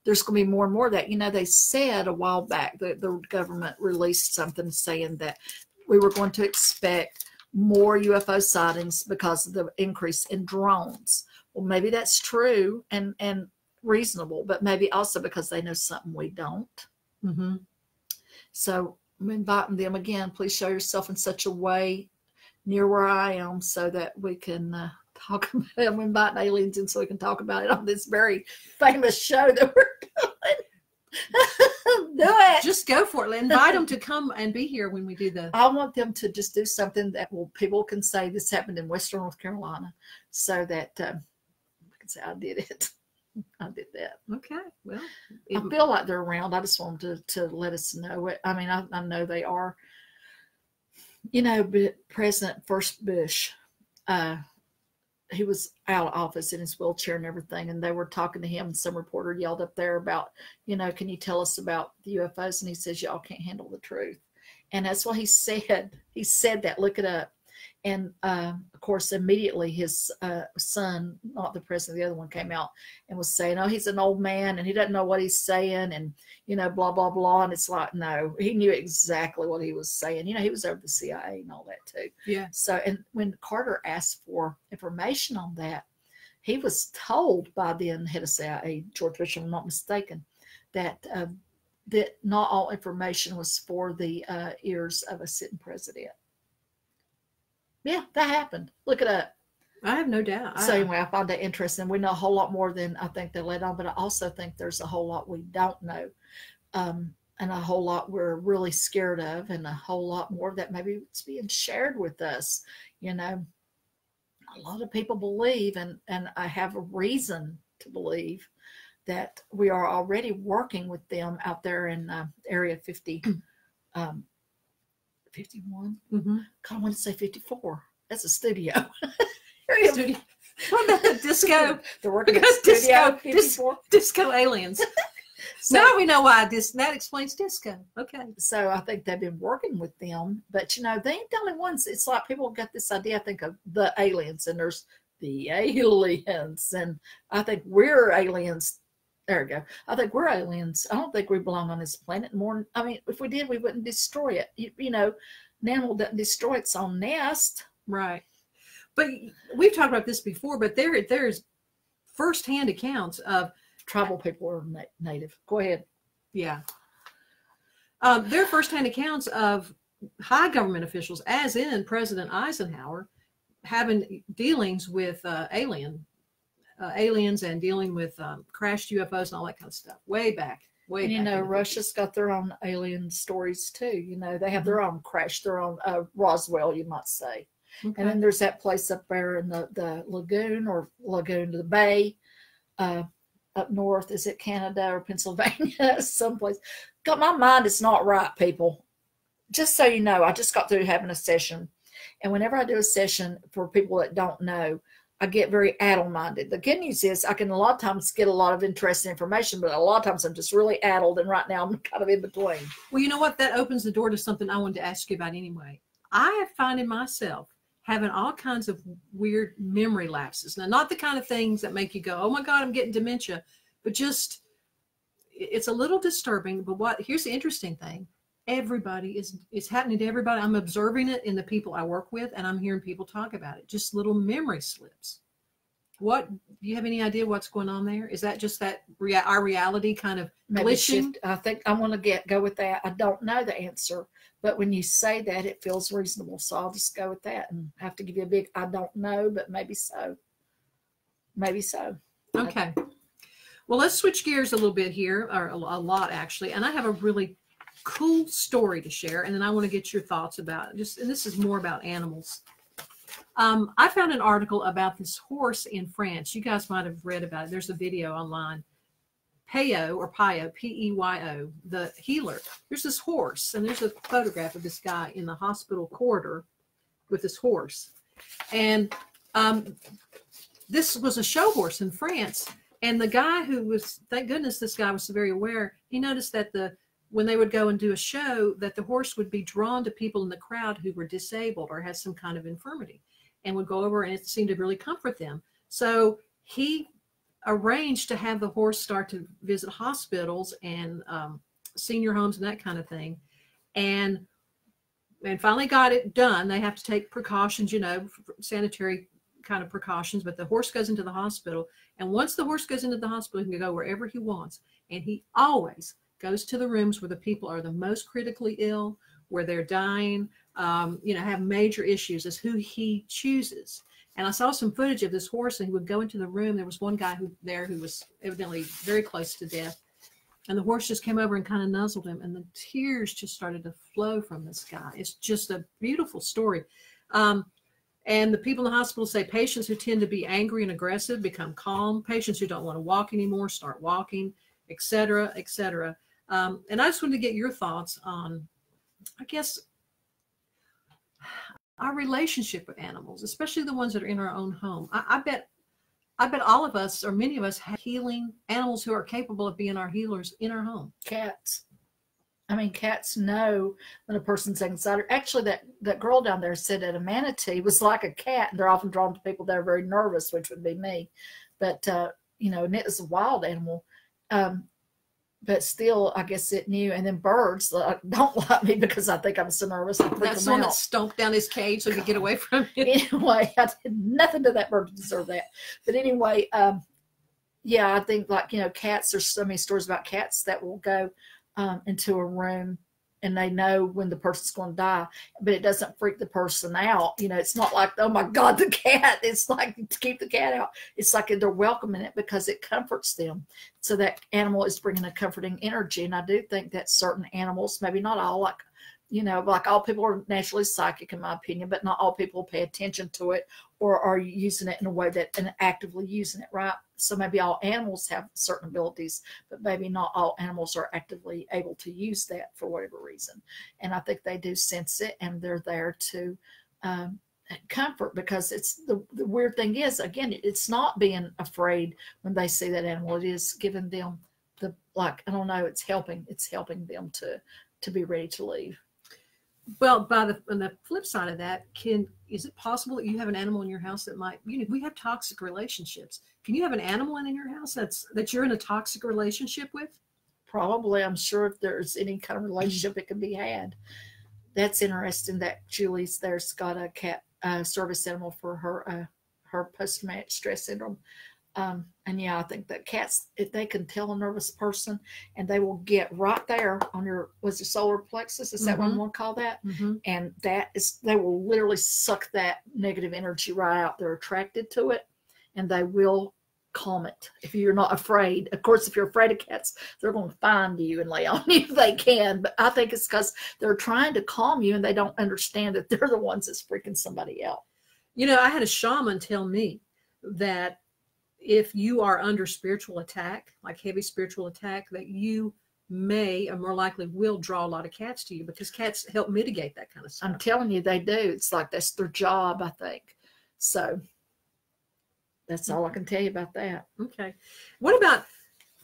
there's going to be more and more of that. They said a while back that the government released something saying that we were going to expect more UFO sightings because of the increase in drones. Well, maybe that's true and reasonable, but maybe also because they know something we don't. Mm-hmm. So I'm inviting them again. Please show yourself in such a way near where I am so that we can talk about it. I'm inviting aliens in so we can talk about it on this very famous show that we're doing. Do it. Just go for it. Invite them to come and be here when we do I want them to just do something that people can say this happened in Western North Carolina, so that we can say I did it. I did that. Okay. Well, I feel like they're around. I just want them to let us know it. I mean, I know they are. President First Bush, he was out of office in his wheelchair and everything, and they were talking to him, and some reporter yelled up there about, can you tell us about the UFOs? And he says, y'all can't handle the truth. And that's what he said. He said that. Look it up. And of course, immediately his son, not the president, the other one, came out and was saying, oh, he's an old man and he doesn't know what he's saying, and blah blah blah. And it's like, no, he knew exactly what he was saying. He was over the CIA and all that too. Yeah. So, and when Carter asked for information on that, he was told by the head of CIA, George Bush, if I'm not mistaken, that not all information was for the ears of a sitting president. Yeah, that happened. Look it up. I have no doubt. So anyway, I find that interesting. We know a whole lot more than I think they let on, but I also think there's a whole lot we don't know, and a whole lot we're really scared of, and a whole lot more that maybe it's being shared with us. A lot of people believe, and I have a reason to believe, that we are already working with them out there in Area 50. 51. Mm-hmm. God, I want to say 54. That's a studio. Studio. What about the disco? They're working at Studio 54. Disco aliens. So, now we know why that explains disco. Okay. So I think they've been working with them, but they ain't the only ones. It's like people got this idea, I think, of the aliens, and there's the aliens, and I think we're aliens. There we go. I think we're aliens. I don't think we belong on this planet more. I mean, if we did, we wouldn't destroy it. An animal doesn't destroy its own nest. Right. But we've talked about this before, but there's firsthand accounts of tribal people are native. Go ahead. Yeah. There are firsthand accounts of high government officials, as in President Eisenhower, having dealings with aliens and dealing with crashed UFOs and all that kind of stuff way back. And Russia's got their own alien stories too. They have their own crash, their own Roswell, you might say. Okay. And then there's that place up there in the lagoon, or lagoon to the bay, up north. Is it Canada or Pennsylvania? Someplace. God, my mind is not right, people. Just so you know, I just got through having a session, and whenever I do a session for people that don't know, I get very addle-minded. The good news is I can a lot of times get a lot of interesting information, but a lot of times I'm just really addled, and right now I'm kind of in between. Well, you know what? That opens the door to something I wanted to ask you about anyway. I have found myself having all kinds of weird memory lapses. Now, not the kind of things that make you go, oh my God, I'm getting dementia, but just, it's a little disturbing. But here's the interesting thing. Everybody it's happening to everybody. I'm observing it in the people I work with, and I'm hearing people talk about it. Just little memory slips. Do you have any idea what's going on there? Is that just that our reality kind of glitching? I think I want to go with that. I don't know the answer, but when you say that, it feels reasonable. So I'll just go with that, and have to give you a big, I don't know, but maybe so. Maybe so. Okay. Well, let's switch gears a little bit here, or a lot actually. And I have a really cool story to share, and then I want to get your thoughts about it. And this is more about animals. I found an article about this horse in France. You guys might have read about it. There's a video online. Peyo, or Peyo, P-E-Y-O, the healer. There's this horse, and there's a photograph of this guy in the hospital corridor with this horse. And this was a show horse in France. And the guy who was, thank goodness this guy was very aware, he noticed that when they would go and do a show, that the horse would be drawn to people in the crowd who were disabled or had some kind of infirmity, and would go over, and it seemed to really comfort them. So he arranged to have the horse start to visit hospitals and senior homes and that kind of thing. And finally got it done. They have to take precautions, sanitary kind of precautions, but the horse goes into the hospital. And once the horse goes into the hospital, he can go wherever he wants. And he always goes to the rooms where the people are the most critically ill, where they're dying, have major issues, is who he chooses. And I saw some footage of this horse, and he would go into the room. There was one guy who was evidently very close to death. And the horse just came over and kind of nuzzled him, and the tears just started to flow from this guy. It's just a beautiful story. And the people in the hospital say patients who tend to be angry and aggressive become calm. Patients who don't want to walk anymore start walking, et cetera, et cetera. And I just wanted to get your thoughts on, I guess, our relationship with animals, especially the ones that are in our own home. I bet all of us, or many of us, have healing animals who are capable of being our healers in our home. Cats. I mean, cats know when a person's anxiety. Actually, that girl down there said that a manatee was like a cat, and they're often drawn to people that are very nervous, which would be me. But, and it was a wild animal. But still, I guess it knew. And then birds don't like me because I think I'm so nervous. That's the one that stomped down his cage so he could get away from you. Anyway, I did nothing to that bird to deserve that. But anyway, I think cats, there's so many stories about cats that will go into a room and they know when the person's going to die, but it doesn't freak the person out. It's not like, oh my God, the cat. It's like to keep the cat out. It's like they're welcoming it because it comforts them. So that animal is bringing a comforting energy. And I do think that certain animals, maybe not all, like all people are naturally psychic in my opinion, but not all people pay attention to it or are using it in a way and actively using it, right? So maybe all animals have certain abilities, but maybe not all animals are actively able to use that for whatever reason. And I think they do sense it, and they're there to comfort, because it's the weird thing is, again, it's not being afraid when they see that animal. It is giving them I don't know, it's helping them to be ready to leave. Well, on the flip side of that, is it possible that you have an animal in your house that might, we have toxic relationships. Can you have an animal in your house that you're in a toxic relationship with? Probably. I'm sure if there's any kind of relationship it can be had. That's interesting that Julie's there's got a cat service animal for her post-traumatic stress syndrome. And yeah, I think that cats, if they can tell a nervous person, and they will get right there on your solar plexus? Is that what you want to call that? Mm-hmm. And they will literally suck that negative energy right out. They're attracted to it, and they will calm it. If you're not afraid, of course, if you're afraid of cats, they're going to find you and lay on you if they can. But I think it's because they're trying to calm you, and they don't understand that they're the ones that's freaking somebody out. I had a shaman tell me that if you are under spiritual attack, like heavy spiritual attack, that you may or more likely will draw a lot of cats to you, because cats help mitigate that kind of stuff. I'm telling you, they do. It's like that's their job, I think. So that's all I can tell you about that. Okay. What about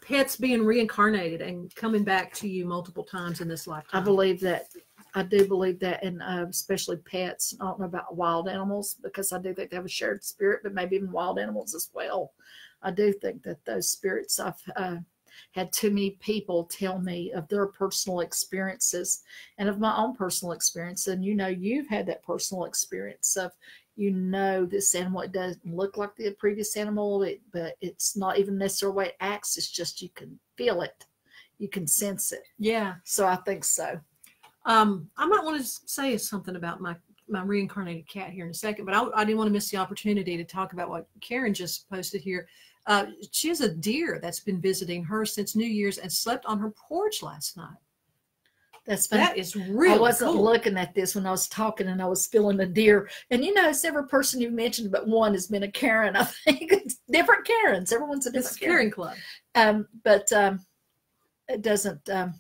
pets being reincarnated and coming back to you multiple times in this lifetime? I do believe that, and especially pets. I don't know about wild animals, because I do think they have a shared spirit, but maybe even wild animals as well. I do think that those spirits, I've had too many people tell me of their personal experiences and of my own personal experience. And you've had that personal experience of, this animal, it doesn't look like the previous animal, but it's not even necessarily the way it acts. It's just you can feel it. You can sense it. Yeah. So I think so. I might want to say something about my reincarnated cat here in a second, but I didn't want to miss the opportunity to talk about what Karen just posted here. She has a deer that's been visiting her since New Year's and slept on her porch last night. That is really I wasn't cool. looking at this when I was talking, and I was feeling the deer. And it's every person you mentioned, but one has been a Karen. I think it's different Karens. Everyone's a different Karen club. But it doesn't. And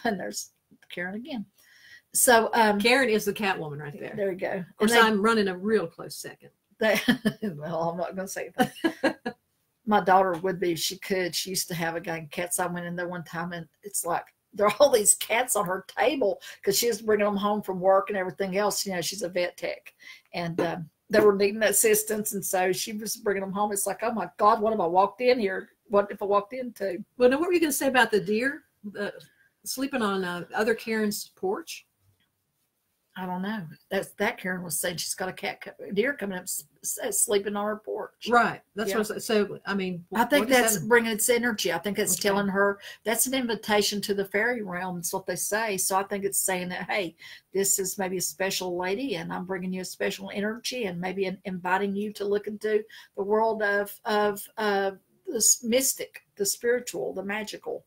there's Karen again. So Karen is the cat woman right there. There you go. Of course, I'm running a real close second. Well, I'm not going to say that. My daughter would be if she could. She used to have a gang of cats. I went in there one time, and it's like there are all these cats on her table because she was bringing them home from work and everything else. She's a vet tech, and they were needing assistance, and so she was bringing them home. It's like, oh my God, what have I walked in here? What if I walked into? Well, now what were you going to say about the deer sleeping on other Karen's porch? I don't know. That Karen was saying she's got a deer coming up sleeping on her porch. Right. That's what I said. So, I mean, I think that's bringing its energy. I think it's telling her that's an invitation to the fairy realm. That's what they say. So I think it's saying that, hey, this is maybe a special lady, and I'm bringing you a special energy, and maybe inviting you to look into the world of this mystic, the spiritual, the magical.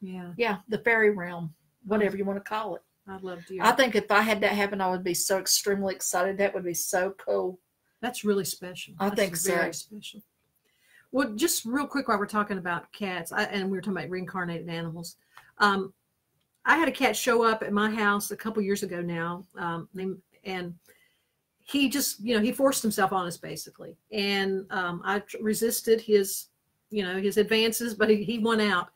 Yeah. Yeah. The fairy realm, whatever you want to call it. I love deer. I think if I had that happen, I would be so extremely excited. That would be so cool. That's really special. I think so. Very special. Well, just real quick while we're talking about cats, and we were talking about reincarnated animals. I had a cat show up at my house a couple years ago now, and he just, he forced himself on us basically. And I resisted his, his advances, but he won out.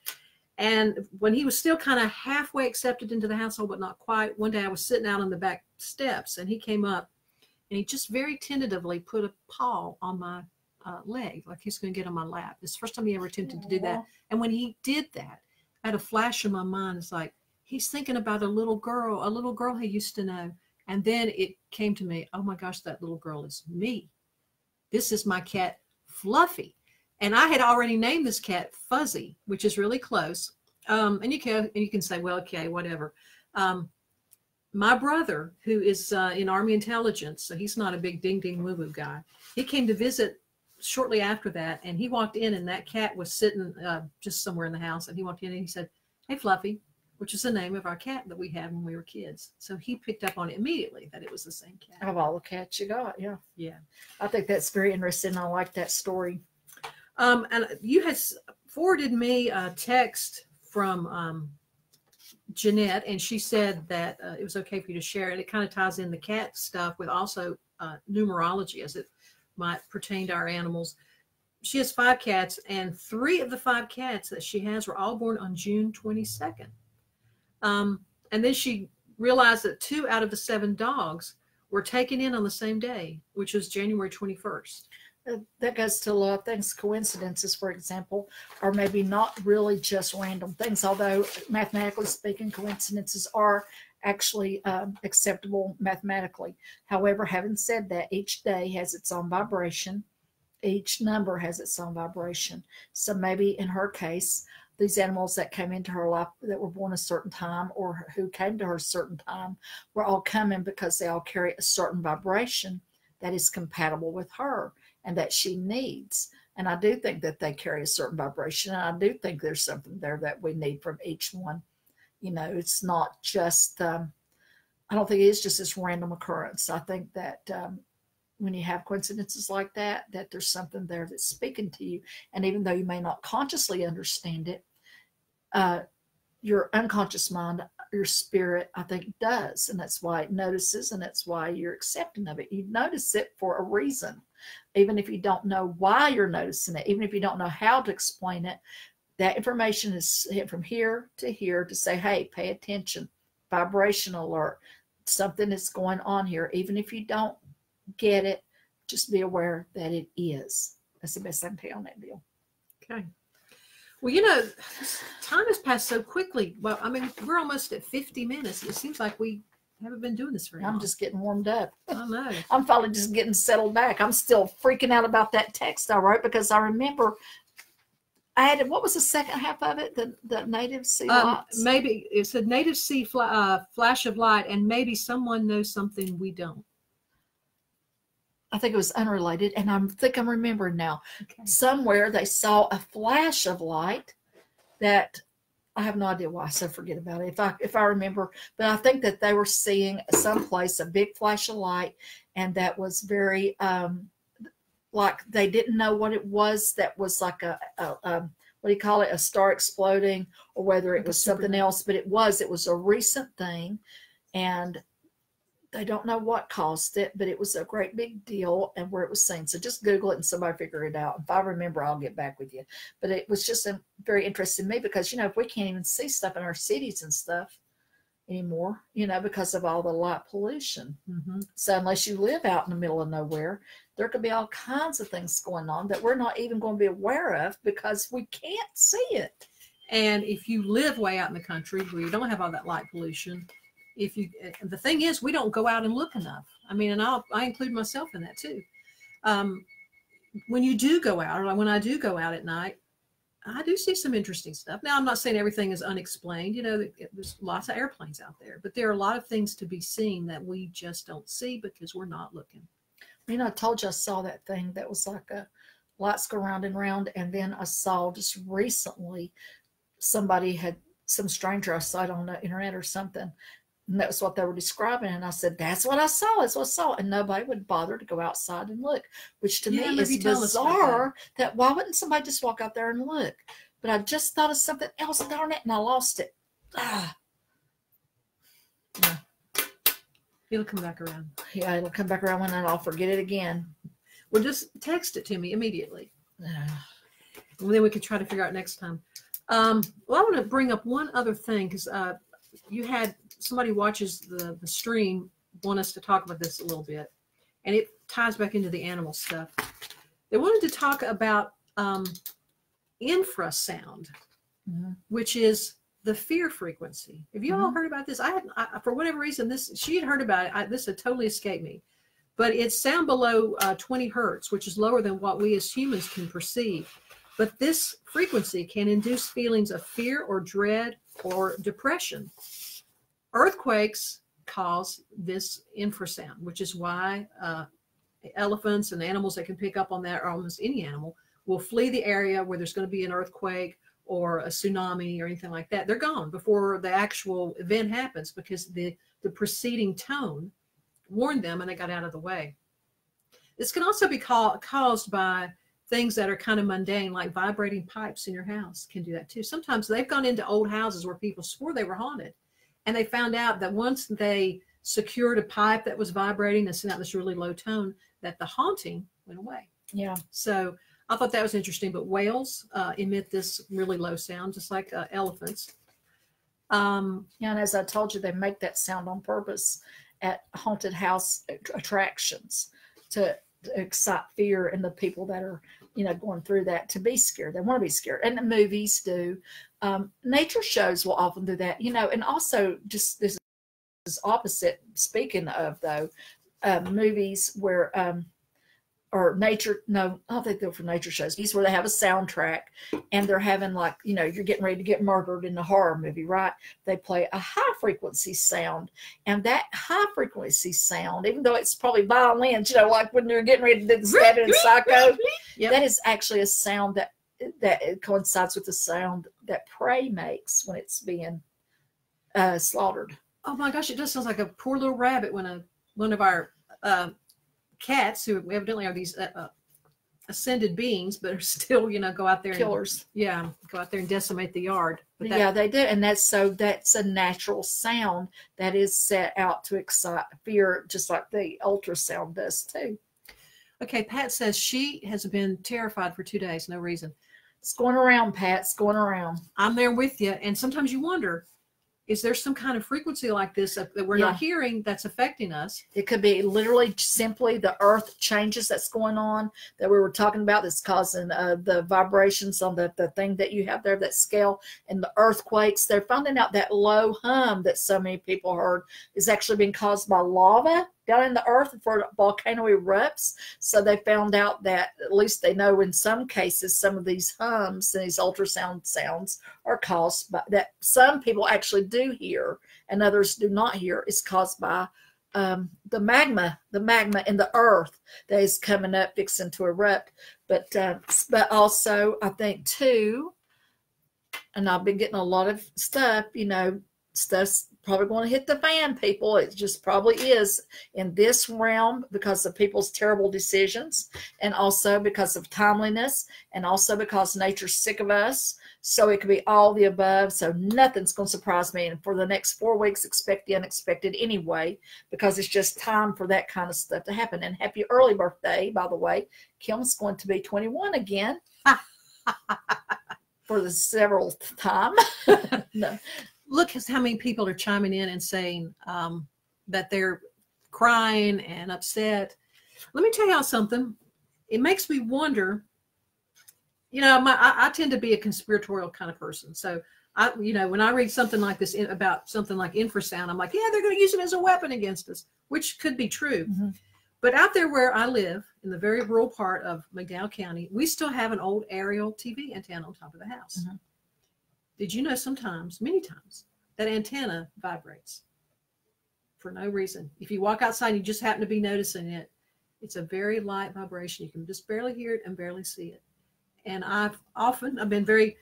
And when he was still kind of halfway accepted into the household, but not quite, one day I was sitting out on the back steps and he came up and he just very tentatively put a paw on my leg, like he's going to get on my lap. It's the first time he ever attempted to do that. And when he did that, I had a flash in my mind. It's like, he's thinking about a little girl he used to know. And then it came to me, oh my gosh, that little girl is me. This is my cat, Fluffy. And I had already named this cat Fuzzy, which is really close. And you can say, well, okay, whatever. My brother, who is in Army intelligence, so he's not a big ding ding woo woo guy. He came to visit shortly after that, and he walked in, and that cat was sitting just somewhere in the house. And he walked in, and he said, "Hey, Fluffy," which is the name of our cat that we had when we were kids. So he picked up on it immediately that it was the same cat. Of all the cats you got, yeah. Yeah. I think that's very interesting. I like that story. And you had forwarded me a text from Jeanette, and she said that it was okay for you to share it. It kind of ties in the cat stuff with also numerology as it might pertain to our animals. She has 5 cats, and 3 of the 5 cats that she has were all born on June 22nd. And then she realized that 2 out of the 7 dogs were taken in on the same day, which was January 21st. That goes to a lot of things. Coincidences, for example, are maybe not really just random things, although mathematically speaking, coincidences are actually acceptable mathematically. However, having said that, each day has its own vibration. Each number has its own vibration. So maybe in her case, these animals that came into her life that were born a certain time or who came to her a certain time were all coming because they all carry a certain vibration that is compatible with her and that she needs. And I do think that they carry a certain vibration. And I do think there's something there that we need from each one. It's not just, I don't think it is just this random occurrence. I think that when you have coincidences like that, that there's something there that's speaking to you. And even though you may not consciously understand it, your unconscious mind, your spirit, I think does. And that's why it notices, and that's why you're accepting of it. You notice it for a reason. Even if you don't know why you're noticing it, even if you don't know how to explain it, that information is hit from here to say, hey, pay attention, vibration alert, something is going on here. Even if you don't get it, just be aware that it is. That's the best I can tell you on that deal. Okay. Well, time has passed so quickly. Well, I mean, we're almost at 50 minutes. It seems like we haven't been doing this very long. I'm just getting warmed up. I know. I'm finally just getting settled back. I'm still freaking out about that text I wrote because I remember I had, what was the second half of it? The native sea lights? Maybe it's a native sea flash of light, and maybe someone knows something we don't. I think it was unrelated, and I think I'm remembering now. Okay. Somewhere they saw a flash of light that I have no idea why, so forget about it if I remember. But I think that they were seeing someplace a big flash of light, and that was very like they didn't know what it was. That was like a what do you call it? A star exploding, or whether it was something else. But it was a recent thing, and they don't know what caused it, but it was a great big deal and where it was seen. So just Google it and somebody figure it out. If I remember, I'll get back with you. But it was just very interesting to me because, if we can't even see stuff in our cities and stuff anymore, because of all the light pollution. Mm-hmm. So unless you live out in the middle of nowhere, there could be all kinds of things going on that we're not even going to be aware of because we can't see it. And if you live way out in the country where you don't have all that light pollution, the thing is, we don't go out and look enough. I mean, and I include myself in that too. When you do go out, or when I do go out at night, I do see some interesting stuff. Now, I'm not saying everything is unexplained. There's lots of airplanes out there, but there are a lot of things to be seen that we just don't see because we're not looking. I told you I saw that thing that was like a lights go round and round, and then I saw just recently some stranger I saw it on the internet or something. And that was what they were describing. And I said, that's what I saw. That's what I saw. And nobody would bother to go outside and look, which to me is bizarre. That why wouldn't somebody just walk out there and look? But I just thought of something else, darn it, and I lost it. Yeah, It'll come back around. Yeah, it'll come back around and I'll forget it again. Well, just text it to me immediately. And then we can try to figure out next time. Well, I want to bring up one other thing because you had somebody watches the stream want us to talk about this a little bit, and it ties back into the animal stuff. They wanted to talk about infrasound, which is the fear frequency. Have you all heard about this? I for whatever reason, she had heard about it. This had totally escaped me. But it's sound below 20 hertz, which is lower than what we as humans can perceive. But this frequency can induce feelings of fear or dread or depression. Earthquakes cause this infrasound, which is why elephants and animals that can pick up on that, or almost any animal, will flee the area where there's going to be an earthquake or a tsunami or anything like that. They're gone before the actual event happens because the preceding tone warned them and they got out of the way. This can also be caused by things that are kind of mundane, like vibrating pipes in your house can do that too. Sometimes they've gone into old houses where people swore they were haunted, and they found out that once they secured a pipe that was vibrating and sent out this really low tone, that the haunting went away. Yeah. So I thought that was interesting. But whales emit this really low sound, just like elephants. Yeah, and as I told you, they make that sound on purpose at haunted house attractions to excite fear in the people that are, going through that, to be scared. They want to be scared. And the movies do. Nature shows will often do that, and also just this is opposite. Speaking of, though, movies where, or nature, no, I don't think they're for nature shows. These where they have a soundtrack and they're having like, you're getting ready to get murdered in a horror movie, right? They play a high frequency sound, and that high frequency sound, even though it's probably violins, like when you're getting ready to do the stabbing in Psycho, that is actually a sound that it coincides with the sound that prey makes when it's being slaughtered. Oh my gosh, it just sounds like a poor little rabbit when one of our cats, who evidently are these ascended beings, but are still, go out there killers. Go out there and decimate the yard. But yeah, they do, and that's a natural sound that is set out to excite fear, just like the ultrasound does too. Okay, Pat says she has been terrified for 2 days, no reason. It's going around, Pat. It's going around. I'm there with you, and sometimes you wonder, is there some kind of frequency like this that we're not hearing that's affecting us? It could be literally simply the earth changes that's going on that we were talking about that's causing the vibrations on the thing that you have there, that scale, and the earthquakes. They're finding out that low hum that so many people heard is actually being caused by lava down in the earth before a volcano erupts. So they found out that, at least they know in some cases, some of these hums and these ultrasound sounds are caused by, that some people actually do hear and others do not hear, is caused by the magma in the earth that is coming up, fixing to erupt. But also I think too, and I've been getting a lot of stuff, stuff's probably going to hit the fan, people. It just probably is in this realm because of people's terrible decisions, and also because of timeliness, and also because nature's sick of us. So it could be all the above. So nothing's going to surprise me. And for the next 4 weeks, expect the unexpected anyway, because it's just time for that kind of stuff to happen. And happy early birthday, by the way. Kim's going to be 21 again for the severanth time. No. Look at how many people are chiming in and saying that they're crying and upset. Let me tell y'all something. It makes me wonder. I tend to be a conspiratorial kind of person. So, when I read something like this about something like infrasound, I'm like, yeah, they're going to use it as a weapon against us, which could be true. Mm-hmm. But out there where I live, in the very rural part of McDowell County, we still have an old aerial TV antenna on top of the house. Mm-hmm. Did you know sometimes, many times, that antenna vibrates for no reason? If you walk outside and you just happen to be noticing it, it's a very light vibration. You can just barely hear it and barely see it. And I've been very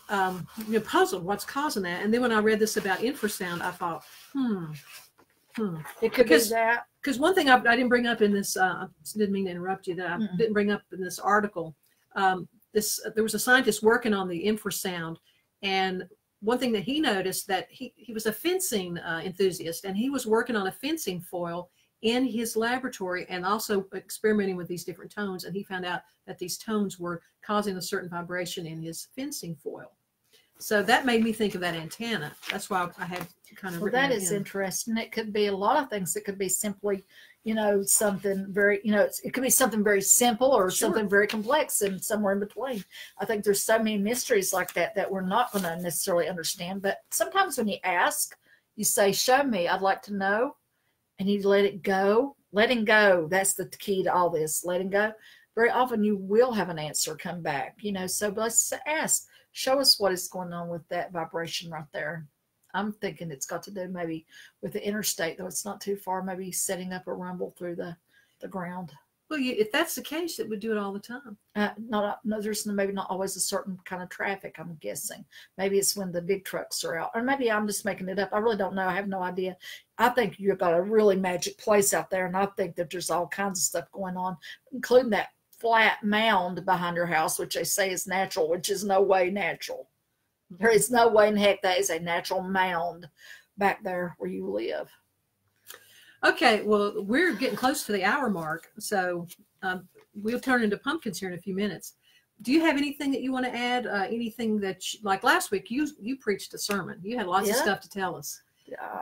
puzzled what's causing that. And then when I read this about infrasound, I thought, It could be that. Because one thing I didn't bring up in this, I didn't mean to interrupt you, that I didn't bring up in this article, there was a scientist working on the infrasound, and one thing that he noticed, that he was a fencing enthusiast, and he was working on a fencing foil in his laboratory and also experimenting with these different tones. And he found out that these tones were causing a certain vibration in his fencing foil. So that made me think of that antenna. That's why I had kind of. Well, that is interesting. It could be a lot of things. It could be simply, something very, it could be something very simple or something very complex and somewhere in between. I think there's so many mysteries like that we're not going to necessarily understand. But sometimes when you ask, you say, show me, I'd like to know. And you let it go. Letting go, that's the key to all this, letting go. Very often you will have an answer come back, so let's ask. Show us what is going on with that vibration right there. I'm thinking it's got to do maybe with the interstate, though it's not too far, maybe setting up a rumble through the ground. Well, if that's the case, it would do it all the time. No, there's maybe not always a certain kind of traffic, I'm guessing. Maybe it's when the big trucks are out. Or maybe I'm just making it up. I really don't know. I have no idea. I think you've got a really magic place out there, and I think that there's all kinds of stuff going on, including that flat mound behind your house, which they say is natural, which is no way natural. There is no way in heck that is a natural mound back there where you live. Okay, well, we're getting close to the hour mark, so we'll turn into pumpkins here in a few minutes. Do you have anything that you want to add? Anything that, like last week, you preached a sermon. You had lots of stuff to tell us.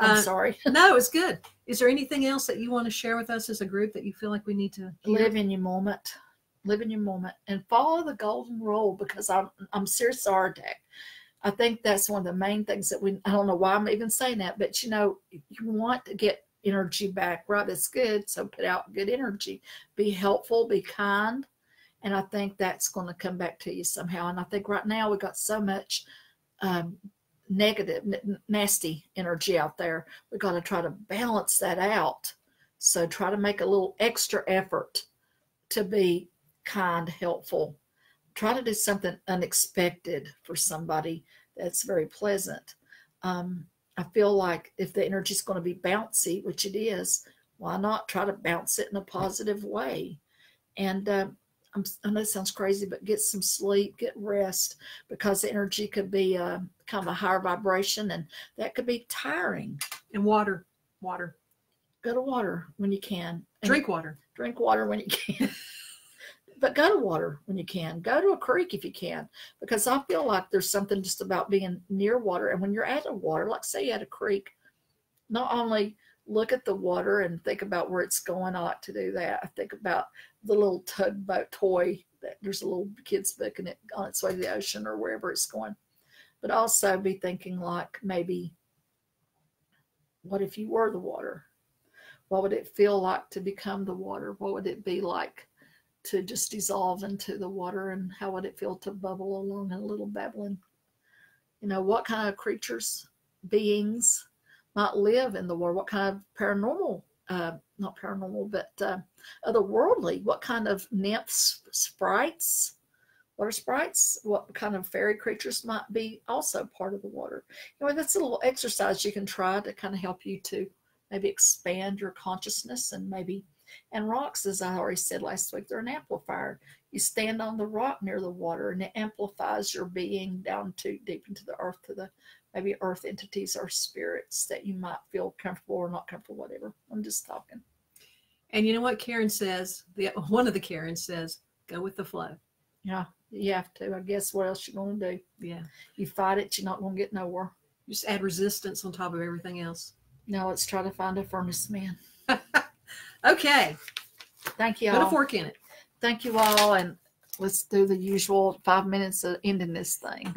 I'm sorry. No, it's good. Is there anything else that you want to share with us as a group that you feel like we need to hear? Live in your moment. Live in your moment and follow the golden rule, because I'm serious heart attack. I think that's one of the main things that I don't know why I'm even saying that, but you want to get energy back, right? That's good. So put out good energy, be helpful, be kind. And I think that's going to come back to you somehow. And I think right now we got so much negative, nasty energy out there. We got to try to balance that out. So try to make a little extra effort to be kind, helpful. Try to do something unexpected for somebody that's very pleasant. I feel like if the energy is going to be bouncy, which it is, why not try to bounce it in a positive way? And I know it sounds crazy, but get some sleep, get rest, because the energy could be kind of a higher vibration, and that could be tiring. And water. Go to water when you can. Drink water. Drink water when you can. But go to water when you can. Go to a creek if you can, because I feel like there's something just about being near water. And when you're at a water, like say you at a creek, not only look at the water and think about where it's going. I like to do that. I think about the little tugboat toy that there's a little kid's book in it on its way to the ocean or wherever it's going. But also be thinking like, maybe, what if you were the water? What would it feel like to become the water? What would it be like to just dissolve into the water, and how would it feel to bubble along in a little babbling? What kind of creatures, beings might live in the water? What kind of paranormal, not paranormal, but otherworldly, what kind of nymphs, sprites, water sprites, what kind of fairy creatures might be also part of the water? That's a little exercise you can try to kind of help you to maybe expand your consciousness. And rocks, as I already said last week, they're an amplifier. You stand on the rock near the water, and it amplifies your being down to deep into the earth, to the maybe earth entities or spirits that you might feel comfortable or not comfortable, whatever. I'm just talking. And you know what Karen says? One of the Karens says, go with the flow. Yeah, you have to. I guess what else you going to do? Yeah. You fight it, you're not going to get nowhere. Just add resistance on top of everything else. No, let's try to find a furnace man. Okay. Thank you all. Put a fork in it. Thank you all. And let's do the usual 5 minutes of ending this thing.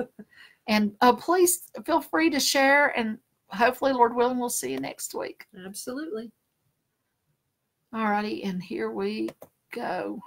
And please feel free to share. And hopefully, Lord willing, we'll see you next week. Absolutely. All righty. And here we go.